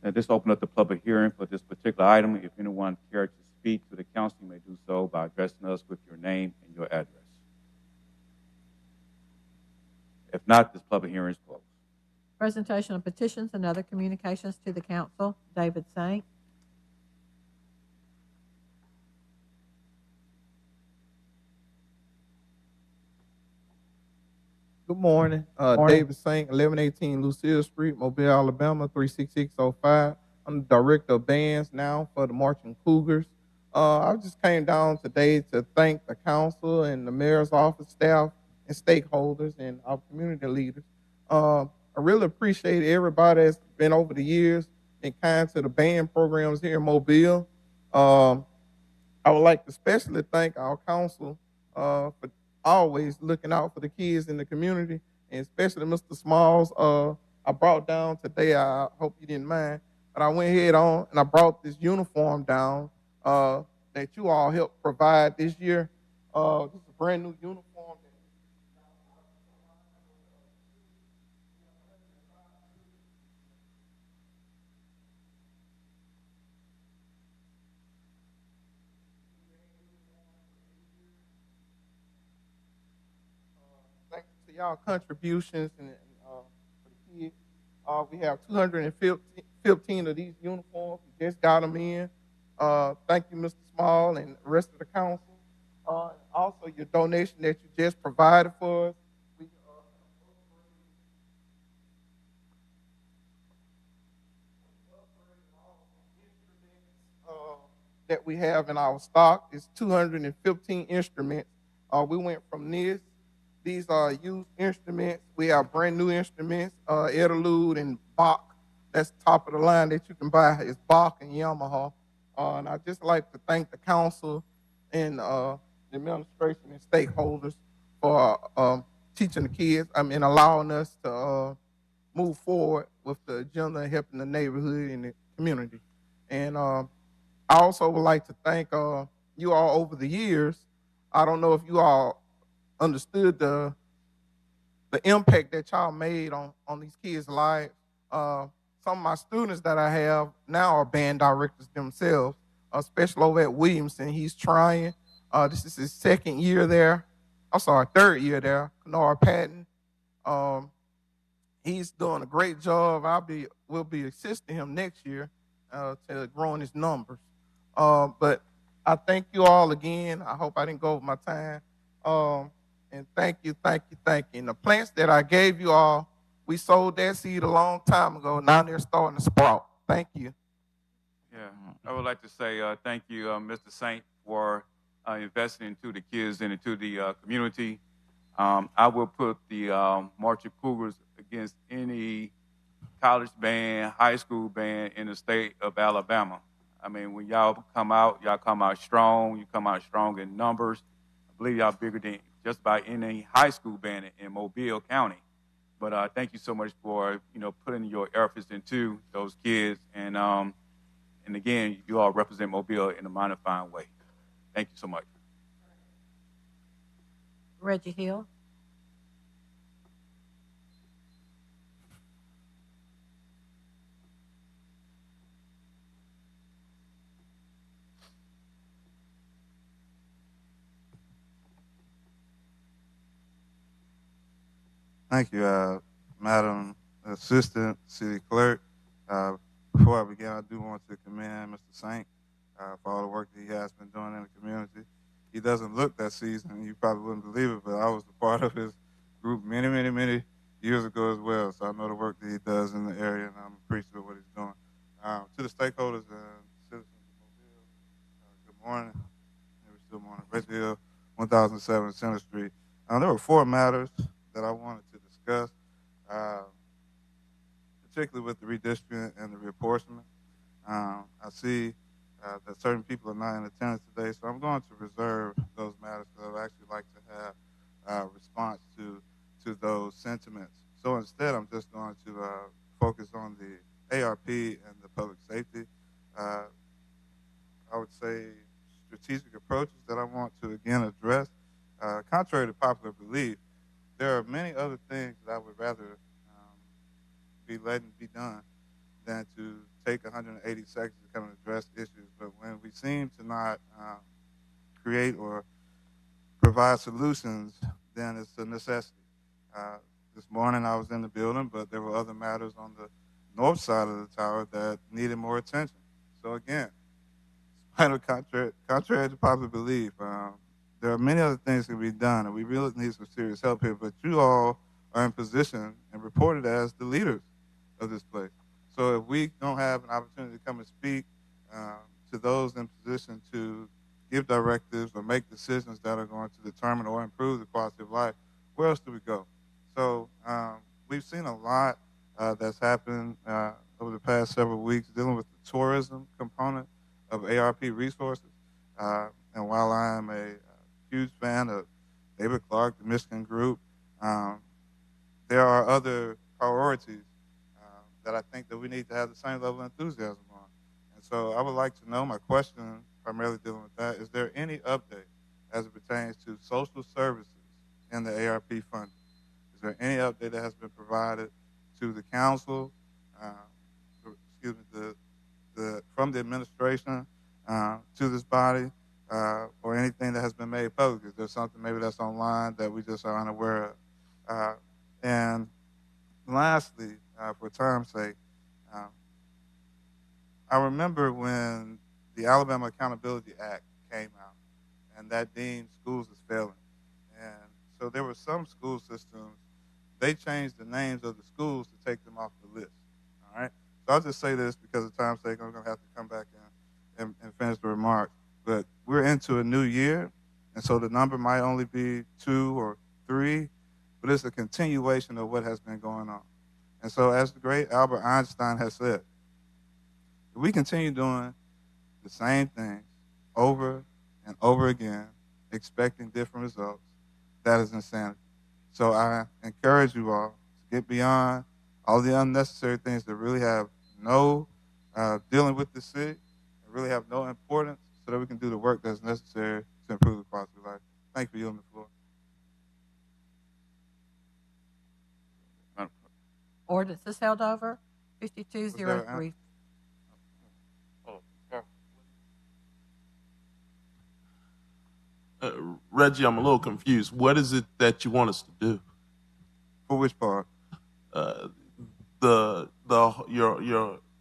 This open up the public hearing for this particular item. If anyone cares to speak to the council, you may do so by addressing us with your name and your address. If not, this public hearing is closed. Presentation of petitions and other communications to the council. David Saint. Good morning. David Saint, 1118 Lucille Street, Mobile, Alabama, 36605. I'm the director of bands now for the Marching Cougars. I just came down today to thank the council and the mayor's office staff and stakeholders and our community leaders. I really appreciate everybody that's been over the years and kind to the band programs here in Mobile. I would like to especially thank our council for always looking out for the kids in the community, and especially Mr. Smalls. I brought down today, I hope you didn't mind, but I went ahead on and I brought this uniform down that you all helped provide this year. This is a brand new uniform. Thanks to y'all contributions and for the kids. We have 215 of these uniforms. We just got them in. Thank you, Mr. Small, and the rest of the council. Also, your donation that you just provided for us. We, that we have in our stock is 215 instruments. We went from this. These are used instruments. We have brand new instruments, Edelud and Bach, that's top of the line that you can buy is Bach and Yamaha. And I'd just like to thank the council and the administration and stakeholders for teaching the kids, allowing us to move forward with the agenda and helping the neighborhood and the community. And I also would like to thank you all over the years. I don't know if you all understood the impact that y'all made on these kids' lives. Some of my students that I have now are band directors themselves, especially over at Williamson. He's trying. This is his second year there. I'm sorry, third year there. Kennard Patton. He's doing a great job. We'll be assisting him next year to growing his numbers. But I thank you all again. I hope I didn't go over my time. And thank you. And the plants that I gave you all, we sowed that seed a long time ago. Now they're starting to sprout. Thank you. Yeah, I would like to say thank you, Mr. Saint, for investing into the kids and into the community. I will put the Marching Cougars against any college band, high school band in the state of Alabama. I mean, when y'all come out strong. You come out strong in numbers. I believe y'all bigger than just about any high school band in Mobile County. But thank you so much for putting your efforts into those kids, and again, you all represent Mobile in a modifying way. Thank you so much. Reggie Hill. Thank you, Madam Assistant City Clerk. Before I begin, I do want to commend Mr. Saint for all the work that he has been doing in the community. He doesn't look that seasoned. You probably wouldn't believe it, but I was a part of his group many years ago as well. So I know the work that he does in the area, and I'm appreciative of what he's doing. To the stakeholders and citizens of Mobile, good morning. Maybe still morning. Reggie Hill, 1007 Center Street. There were 4 matters that I wanted to discuss, particularly with the redistricting and the reapportionment. I see that certain people are not in attendance today, so I'm going to reserve those matters because I'd actually like to have a response to those sentiments. So instead, I'm just going to focus on the ARP and the public safety. I would say strategic approaches that I want to again address. Contrary to popular belief, there are many other things that I would rather be letting be done than to take 180 seconds to come and address issues. But when we seem to not create or provide solutions, then it's a necessity. This morning I was in the building, but there were other matters on the north side of the tower that needed more attention. So again, contrary to popular belief, there are many other things that can be done, and we really need some serious help here, but you all are in position and reported as the leaders of this place. So if we don't have an opportunity to come and speak to those in position to give directives or make decisions that are going to determine or improve the quality of life, where else do we go? So we've seen a lot that's happened over the past several weeks dealing with the tourism component of ARP resources. And while I am a huge fan of David Clark, the Michigan Group, there are other priorities that I think that we need to have the same level of enthusiasm on. And so I would like to know, my question primarily dealing with that, is there any update as it pertains to social services in the ARP funding? Is there any update that has been provided to the council, from the administration to this body, or anything that has been made public? Is there something maybe that's online that we just are unaware of? And lastly, for time's sake, I remember when the Alabama Accountability Act came out, and that deemed schools as failing. And so there were some school systems, they changed the names of the schools to take them off the list, all right? So I'll just say this because of time's sake, I'm gonna have to come back and finish the remarks. But we're into a new year, and so the number might only be 2 or 3, but it's a continuation of what has been going on. And so, as the great Albert Einstein has said, if we continue doing the same things over and over again, expecting different results, that is insanity. So I encourage you all to get beyond all the unnecessary things that really have no dealing with the city and really have no importance, so that we can do the work that's necessary to improve the quality of life. Thank you for yielding the floor. Ordinance is held over. 5203. Reggie, I'm a little confused. What is it that you want us to do? For which part?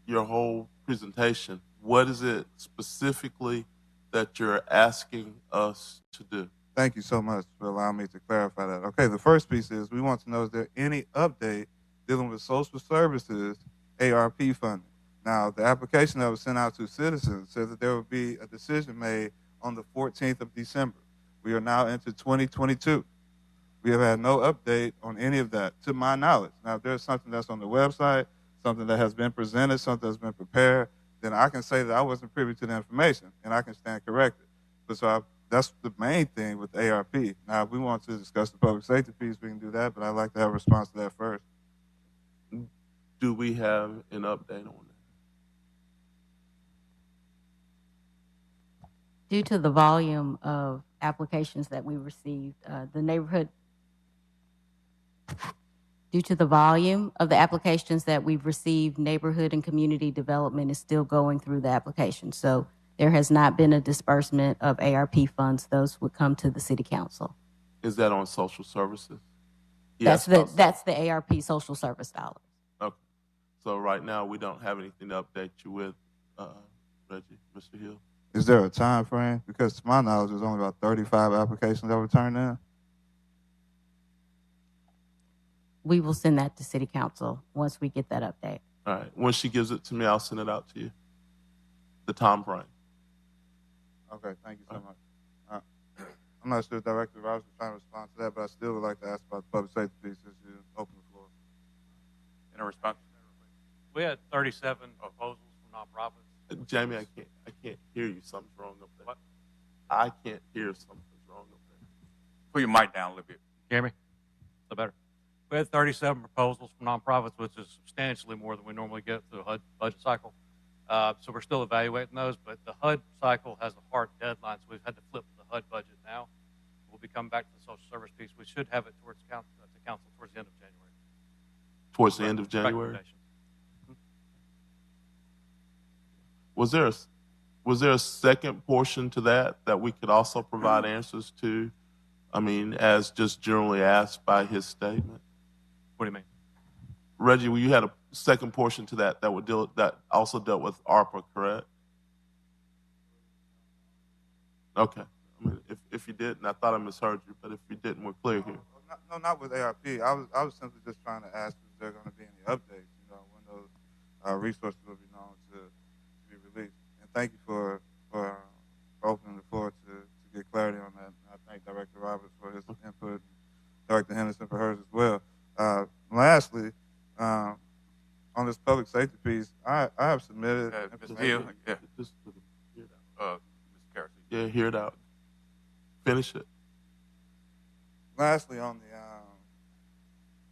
Your whole presentation. What is it specifically that you're asking us to do? Thank you so much for allowing me to clarify that. Okay, the first piece is we want to know, is there any update dealing with social services ARP funding? Now, the application that was sent out to citizens said that there would be a decision made on the 14th of December. We are now into 2022. We have had no update on any of that, to my knowledge. Now, if there's something that's on the website, something that has been presented, something that's been prepared, then I can say that I wasn't privy to the information, and I can stand corrected. But so that's the main thing with ARP. Now, if we want to discuss the public safety piece, we can do that, but I'd like to have a response to that first. Do we have an update on that? Due to the volume of applications that we received, Due to the volume of the applications that we've received, neighborhood and community development is still going through the application. So there has not been a disbursement of ARP funds. Those would come to the city council. Is that on social services? That's the ARP social service dollars. Okay. So right now we don't have anything to update you with, Reggie, Mr. Hill. Is there a time frame? Because to my knowledge, there's only about 35 applications that were turned in. We will send that to city council once we get that update. All right. When she gives it to me, I'll send it out to you. The time frame. Okay, thank you so much. I'm not sure if Director Roberts was trying to respond to that, but I still would like to ask about the public safety piece since you opened the floor. In a response, we had 37 proposals from nonprofits. Jamie, I can't hear you. Something's wrong up there. What? I can't hear something's wrong up there. Put your mic down a little bit. Hear me? So better. We had 37 proposals from nonprofits, which is substantially more than we normally get through a HUD budget cycle. So we're still evaluating those, but the HUD cycle has a hard deadline, so we've had to flip the HUD budget now. We'll be coming back to the social service piece. We should have it towards council towards the end of January. Towards the end of January? Was there a second portion to that we could also provide answers to? I mean, as just generally asked by his statement. What do you mean? Reggie, you had a second portion to that that also dealt with ARPA, correct? Okay. I mean, if you didn't, I thought I misheard you, but if you didn't, we're clear here. No, not with ARP. I was simply just trying to ask if there are going to be any updates, when those resources will be known to be released. And thank you for opening the floor to get clarity on that. And I thank Director Roberts for his input, and Director Henderson for hers as well. Lastly, on this public safety piece, I have submitted. Mr. Hill, yeah. Just Mr. Carson. Yeah, hear it out. Finish it. Lastly, on the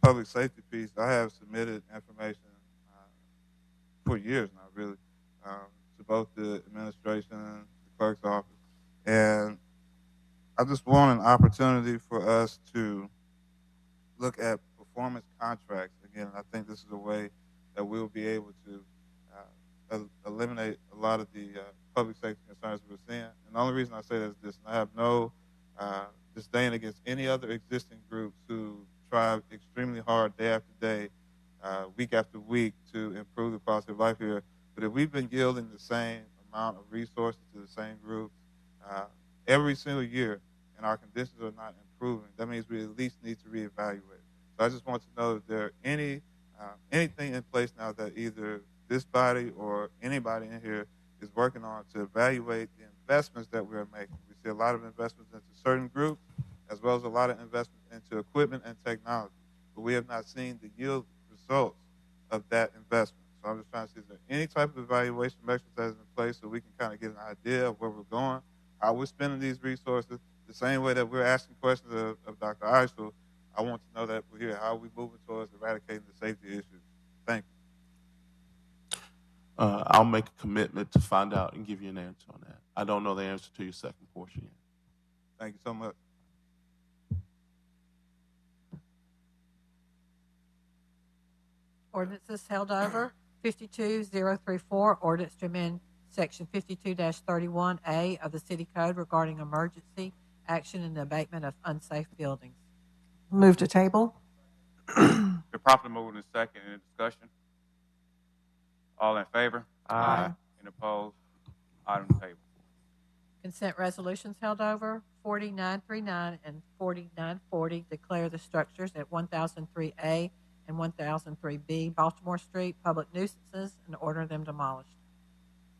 public safety piece, I have submitted information for years now, really, to both the administration and the clerk's office. And I just want an opportunity for us to look at performance contracts again. I think this is a way that we'll be able to eliminate a lot of the public safety concerns we're seeing. And the only reason I say that is this, and I have no disdain against any other existing groups who try extremely hard day after day, week after week to improve the quality of life here. But if we've been yielding the same amount of resources to the same groups every single year and our conditions are not improving, that means we at least need to reevaluate. So I just want to know if there are anything in place now that either this body or anybody in here is working on to evaluate the investments that we're making. We see a lot of investments into certain groups, as well as a lot of investments into equipment and technology, but we have not seen the yield results of that investment. So I'm just trying to see, is there any type of evaluation metrics that is in place so we can kind of get an idea of where we're going, how we're spending these resources, the same way that we're asking questions of Dr. Eichel. I want to know that we're here. How are we moving towards eradicating the safety issues? Thank you. I'll make a commitment to find out and give you an answer on that. I don't know the answer to your second portion yet. Thank you so much. Ordinances held over. 52034, ordinance to amend section 52-31A of the City Code regarding emergency action in the abatement of unsafe buildings. Move to table. Been properly moved in second. Any discussion? All in favor? Aye. Any opposed? Item table. Consent resolutions held over. 4939 and 4940 declare the structures at 1003A and 1003B Baltimore Street public nuisances and order them demolished.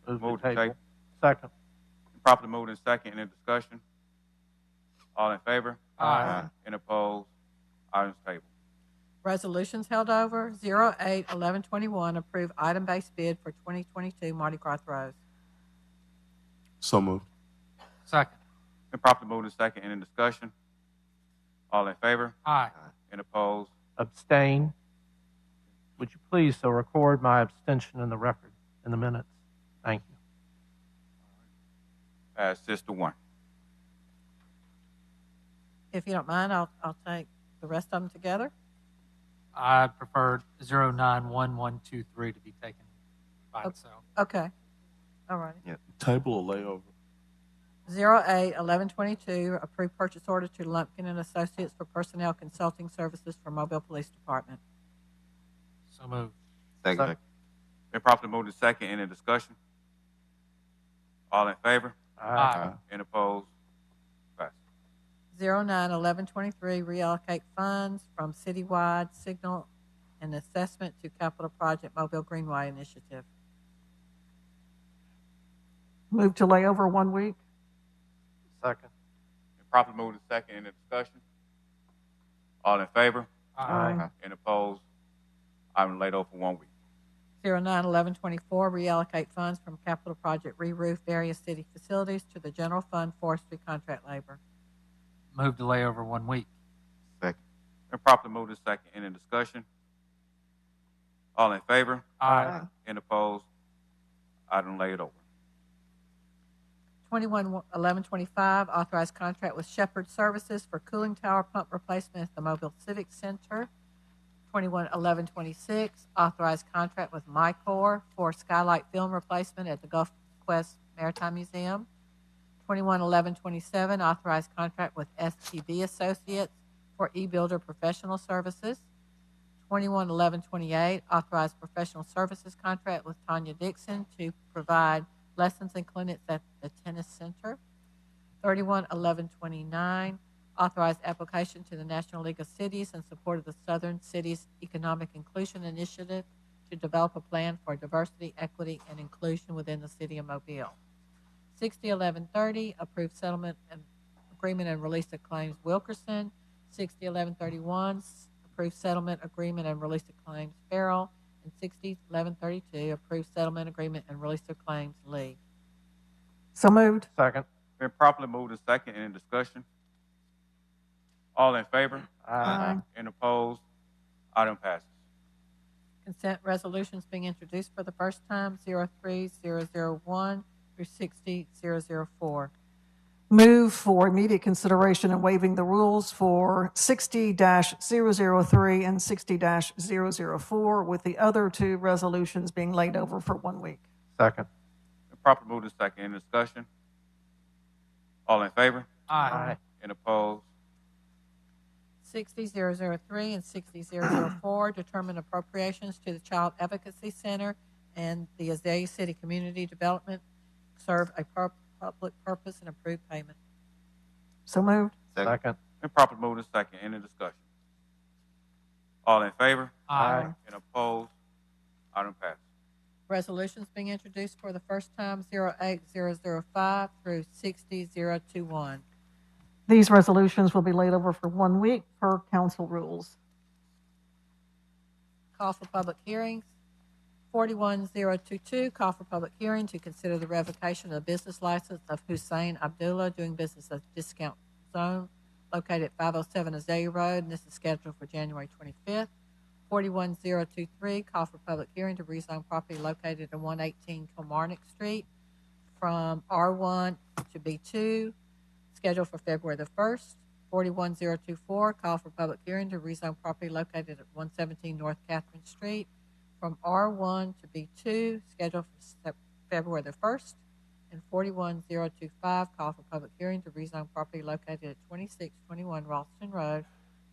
Move to table. Second. Been properly moved in second. Any discussion? All in favor? Aye. Any opposed? Items table. Resolutions held over. 08-1121 approve item-based bid for 2022 Mardi Gras throws. So moved. Second. Been properly moved in second. Any discussion? All in favor? Aye. Any opposed? Abstain. Would you please so record my abstention in the record, in the minutes? Thank you. Pass 6-1. If you don't mind, I'll take the rest of them together. I prefer 091123 to be taken by itself. Okay. All right. Table or layover? 08-1122 approve purchase order to Lumpkin and Associates for personnel consulting services for Mobile Police Department. So moved. Second. Been properly moved in second. Any discussion? All in favor? Aye. Any opposed? Pass. 09-1123 reallocate funds from citywide signal and assessment to capital project Mobile Greenway Initiative. Move to lay over 1 week. Second. Been properly moved in second. Any discussion? All in favor? Aye. Any opposed? Item laid over for 1 week. 09-1124 reallocate funds from capital project re-roof various city facilities to the general fund forestry contract labor. Move to lay over 1 week. Second. Been properly moved in second. Any discussion? All in favor? Aye. Any opposed? Item laid over. 21-1125 authorized contract with Shepherd Services for cooling tower pump replacement at the Mobile Civic Center. 21-1126 authorized contract with Mycor for skylight film replacement at the Gulf Quest Maritime Museum. 21-1127 authorized contract with STB Associates for e-builder professional services. 21-1128 authorized professional services contract with Tanya Dixon to provide lessons and clinics at the tennis center. 31-1129 authorized application to the National League of Cities in support of the Southern Cities Economic Inclusion Initiative to develop a plan for diversity, equity, and inclusion within the city of Mobile. 60-1130 approved settlement and agreement and release of claims Wilkerson. 60-1131 approved settlement agreement and release of claims Farrell. And 60-1132 approved settlement agreement and release of claims Lee. So moved. Second. Been properly moved in second. Any discussion? All in favor? Aye. Any opposed? Item passes. Consent resolutions being introduced for the first time 03001 through 60004. Move for immediate consideration and waiving the rules for 60-003 and 60-004, with the other two resolutions being laid over for 1 week. Second. Been properly moved in second. Any discussion? All in favor? Aye. Any opposed? 60003 and 60004 determine appropriations to the Child Advocacy Center and the Azalea City Community Development serve a public purpose and approve payment. So moved. Second. Been properly moved in second. Any discussion? All in favor? Aye. Any opposed? Item passes. Resolutions being introduced for the first time 08005 through 60021. These resolutions will be laid over for 1 week per council rules. call for public hearings. 41022, call for public hearing to consider the revocation of the business license of Hussein Abdullah doing business at Discount Zone located at 507 Azalea Road, and this is scheduled for January 25th. 41023, call for public hearing to rezone property located at 118 Kilmarnock Street from R1 to B2, scheduled for February the 1st. 41024, call for public hearing to rezone property located at 117 North Catherine Street from R1 to B2, scheduled for February the 1st. And 41025, call for public hearing to rezone property located at 2621 Ralston Road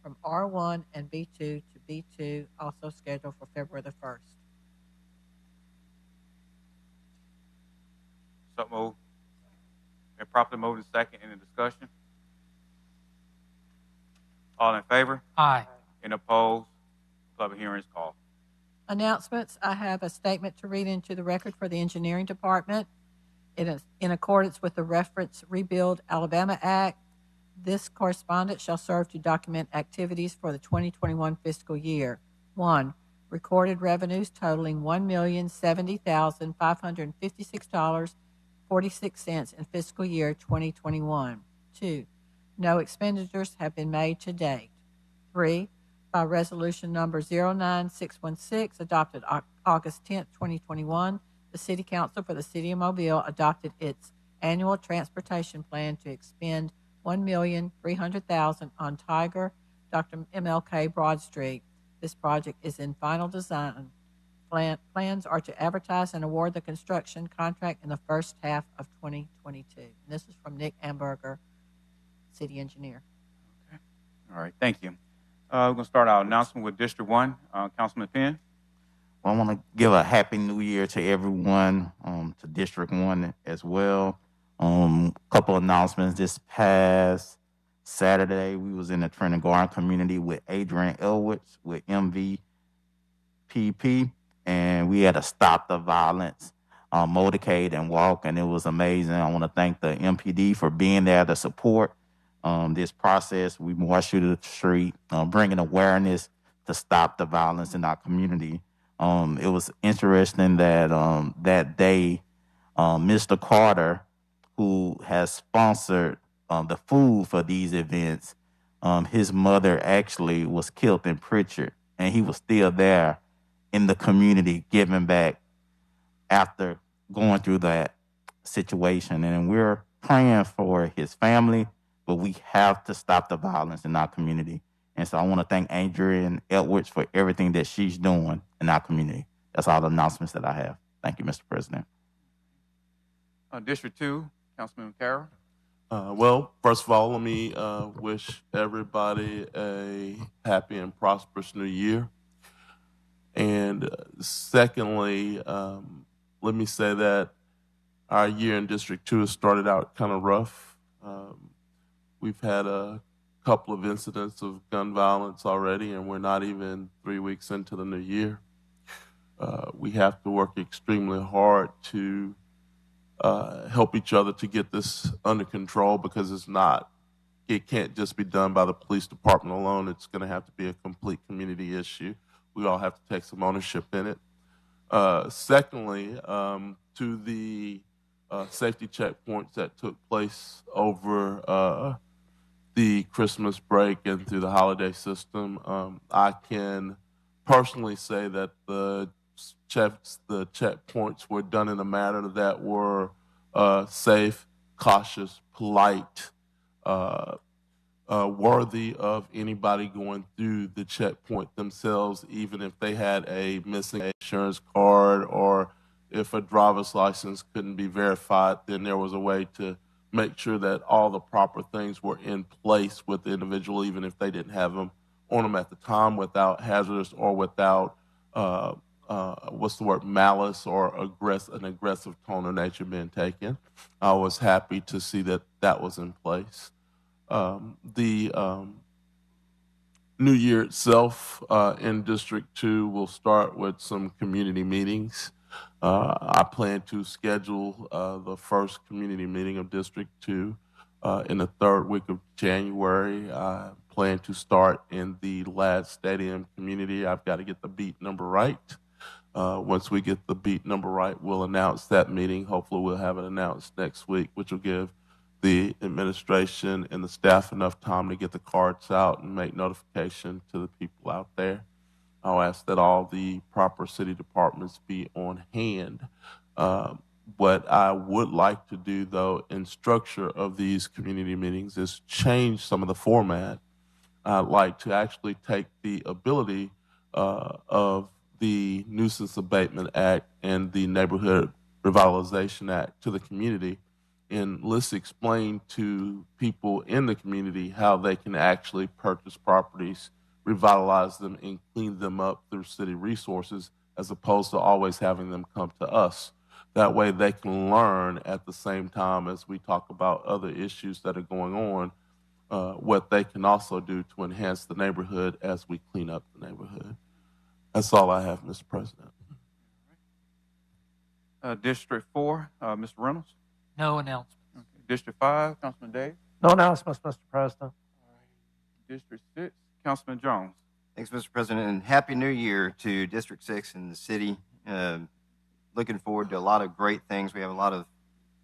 from R1 and B2 to B2, also scheduled for February the 1st. So moved. Been properly moved and second. Any discussion? All in favor? Aye. Any opposed? Public hearing is called. Announcements. I have a statement to read into the record for the engineering department. It is in accordance with the reference Rebuild Alabama Act. This correspondence shall serve to document activities for the 2021 fiscal year. 1. Recorded revenues totaling $1,070,556.46 in fiscal year 2021. 2. No expenditures have been made to date. 3. By resolution number 09616, adopted August 10, 2021, the City Council for the City of Mobile adopted its annual transportation plan to expend $1,300,000 on Tiger, Dr. MLK Broad Street. This project is in final design. Plans are to advertise and award the construction contract in the first half of 2022. And this is from Nick Amberger, City Engineer. Okay. All right. Thank you. We're going to start our announcement with District 1. Councilman Penn. Well, I want to give a happy new year to everyone, to District 1 as well. Couple announcements. This past Saturday, we was in the Trinity Garden community with Adrian Elwitz with MVPP, and we had to stop the violence, motorcade and walk, and it was amazing. I want to thank the MPD for being there to support this process. We marched through the street, bringing awareness to stop the violence in our community. It was interesting that that day, Mr. Carter, who has sponsored the food for these events, his mother actually was killed in Pritchard, and he was still there in the community giving back after going through that situation. And we're praying for his family, but we have to stop the violence in our community. And so I want to thank Adrian Edwards for everything that she's doing in our community. That's all the announcements that I have. Thank you, Mr. President. District 2, Councilman Carroll. Well, first of all, let me wish everybody a happy and prosperous new year. And secondly, let me say that our year in District 2 has started out kind of rough. We've had a couple of incidents of gun violence already, and we're not even 3 weeks into the new year. We have to work extremely hard to help each other to get this under control, because it can't just be done by the police department alone. It's going to have to be a complete community issue. We all have to take some ownership in it. Secondly, to the safety checkpoints that took place over the Christmas break and through the holiday system, I can personally say that the checkpoints were done in a manner that were safe, cautious, polite, worthy of anybody going through the checkpoint themselves, even if they had a missing insurance card or if a driver's license couldn't be verified, then there was a way to make sure that all the proper things were in place with the individual, even if they didn't have them on them at the time, without hazardous or without malice or an aggressive tone of nature being taken. I was happy to see that that was in place. The new year itself in District 2 will start with some community meetings. I plan to schedule the first community meeting of District 2 in the third week of January. I plan to start in the Ladd Stadium community. I've got to get the beat number right. Once we get the beat number right, we'll announce that meeting. Hopefully we'll have it announced next week, which will give the administration and the staff enough time to get the cards out and make notification to the people out there. I'll ask that all the proper city departments be on hand. What I would like to do, though, in structure of these community meetings is change some of the format. I'd like to actually take the ability of the Nuisance Abatement Act and the Neighborhood Revitalization Act to the community, and let's explain to people in the community how they can actually purchase properties, revitalize them, and clean them up through city resources, as opposed to always having them come to us. That way they can learn at the same time as we talk about other issues that are going on, what they can also do to enhance the neighborhood as we clean up the neighborhood. That's all I have, Mr. President. District 4, Mr. Reynolds. No announcements. Okay. District 5, Councilman Day. No announcements, Mr. President. District 6, Councilman Jones. Thanks, Mr. President, and Happy New Year to District 6 and the city. Looking forward to a lot of great things. We have a lot of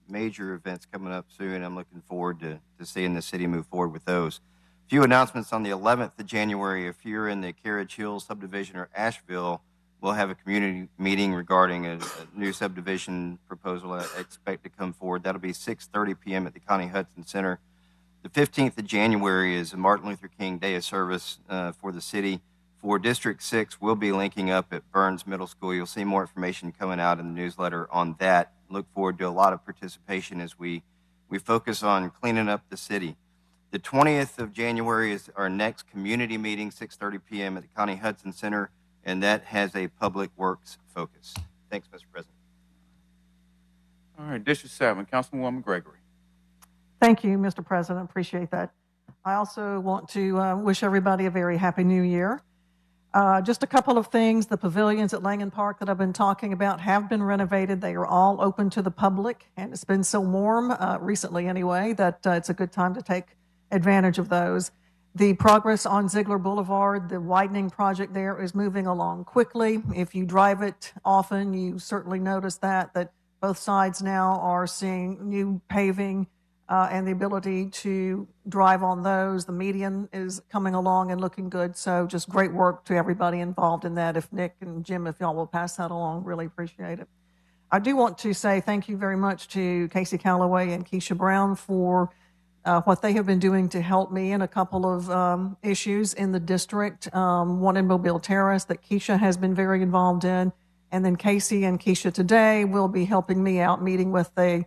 major events coming up soon. I'm looking forward to seeing the city move forward with those. A few announcements on the 11th of January. If you're in the Carriage Hills subdivision or Asheville, we'll have a community meeting regarding a new subdivision proposal I expect to come forward. That'll be 6:30 p.m. at the Connie Hudson Center. The 15th of January is a Martin Luther King Day of Service for the city. For District 6, we'll be linking up at Burns Middle School. You'll see more information coming out in the newsletter on that. Look forward to a lot of participation as we focus on cleaning up the city. The 20th of January is our next community meeting, 6:30 p.m. at the Connie Hudson Center, and that has a public works focus. Thanks, Mr. President. All right, District 7, Councilwoman Gregory. Thank you, Mr. President. Appreciate that. I also want to wish everybody a very happy new year. Just a couple of things. The pavilions at Langen Park that I've been talking about have been renovated. They are all open to the public, and it's been so warm, recently anyway, that it's a good time to take advantage of those. The progress on Ziegler Boulevard, the widening project there, is moving along quickly. If you drive it often, you certainly notice that both sides now are seeing new paving and the ability to drive on those. The median is coming along and looking good. So just great work to everybody involved in that. If Nick and Jim, if y'all will pass that along, really appreciate it. I do want to say thank you very much to Casey Calloway and Keisha Brown for what they have been doing to help me in a couple of issues in the district. One in Mobile Terrace that Keisha has been very involved in. And then Casey and Keisha today will be helping me out, meeting with a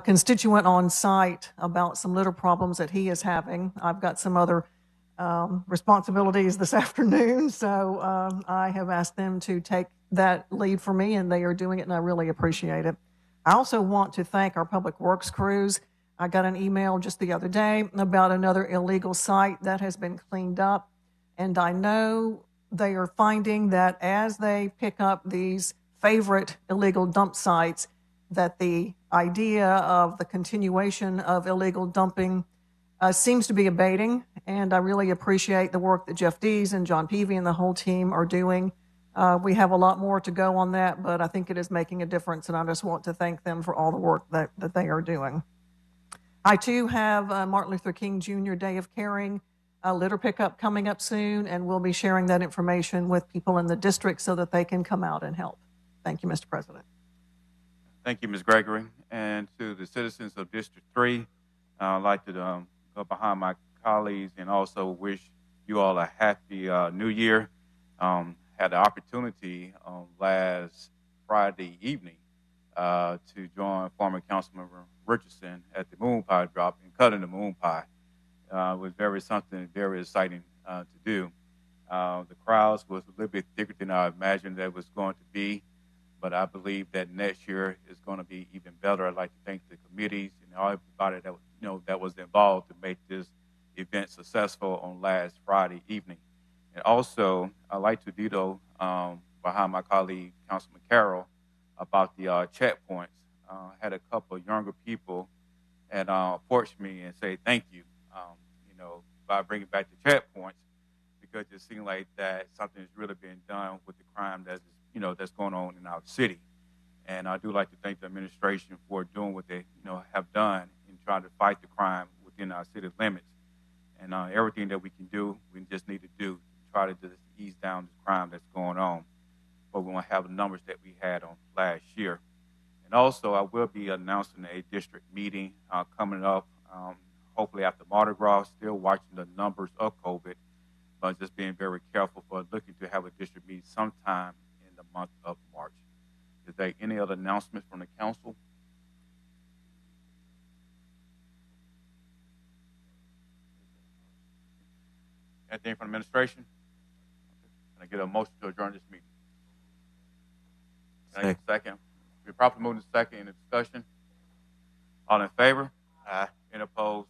constituent on site about some litter problems that he is having. I've got some other responsibilities this afternoon, so I have asked them to take that lead for me, and they are doing it, and I really appreciate it. I also want to thank our public works crews. I got an email just the other day about another illegal site that has been cleaned up, and I know they are finding that as they pick up these favorite illegal dump sites, that the idea of the continuation of illegal dumping seems to be abating, and I really appreciate the work that Jeff Dees and John Peavy and the whole team are doing. We have a lot more to go on that, but I think it is making a difference, and I just want to thank them for all the work that they are doing. I, too, have Martin Luther King Jr. Day of Caring litter pickup coming up soon, and we'll be sharing that information with people in the district so that they can come out and help. Thank you, Mr. President. Thank you, Ms. Gregory. And to the citizens of District 3, I'd like to go behind my colleagues and also wish you all a happy new year. Had the opportunity last Friday evening to join former Councilmember Richardson at the moon pie drop and cutting the moon pie. It was something very exciting to do. The crowds was a little bit thicker than I imagined that was going to be, but I believe that next year is going to be even better. I'd like to thank the committees and everybody that was involved to make this event successful on last Friday evening. And also, I'd like to veto behind my colleague, Councilman Carroll, about the checkpoints. Had a couple of younger people and approach me and say thank you, by bringing back the checkpoints, because it seemed like that something is really being done with the crime that's going on in our city. And I do like to thank the administration for doing what they, have done in trying to fight the crime within our city limits. And everything that we can do, we just need to do to try to just ease down the crime that's going on. But we won't have the numbers that we had on last year. And also, I will be announcing a district meeting coming up, hopefully after Mardi Gras, still watching the numbers of COVID, but just being very careful for looking to have a district meeting sometime in the month of March. Is there any other announcements from the council? Anything from the administration? Can I get a motion to adjourn this meeting? Can I get a second? We're properly moving to second in the discussion. All in favor? Aye. Any opposed?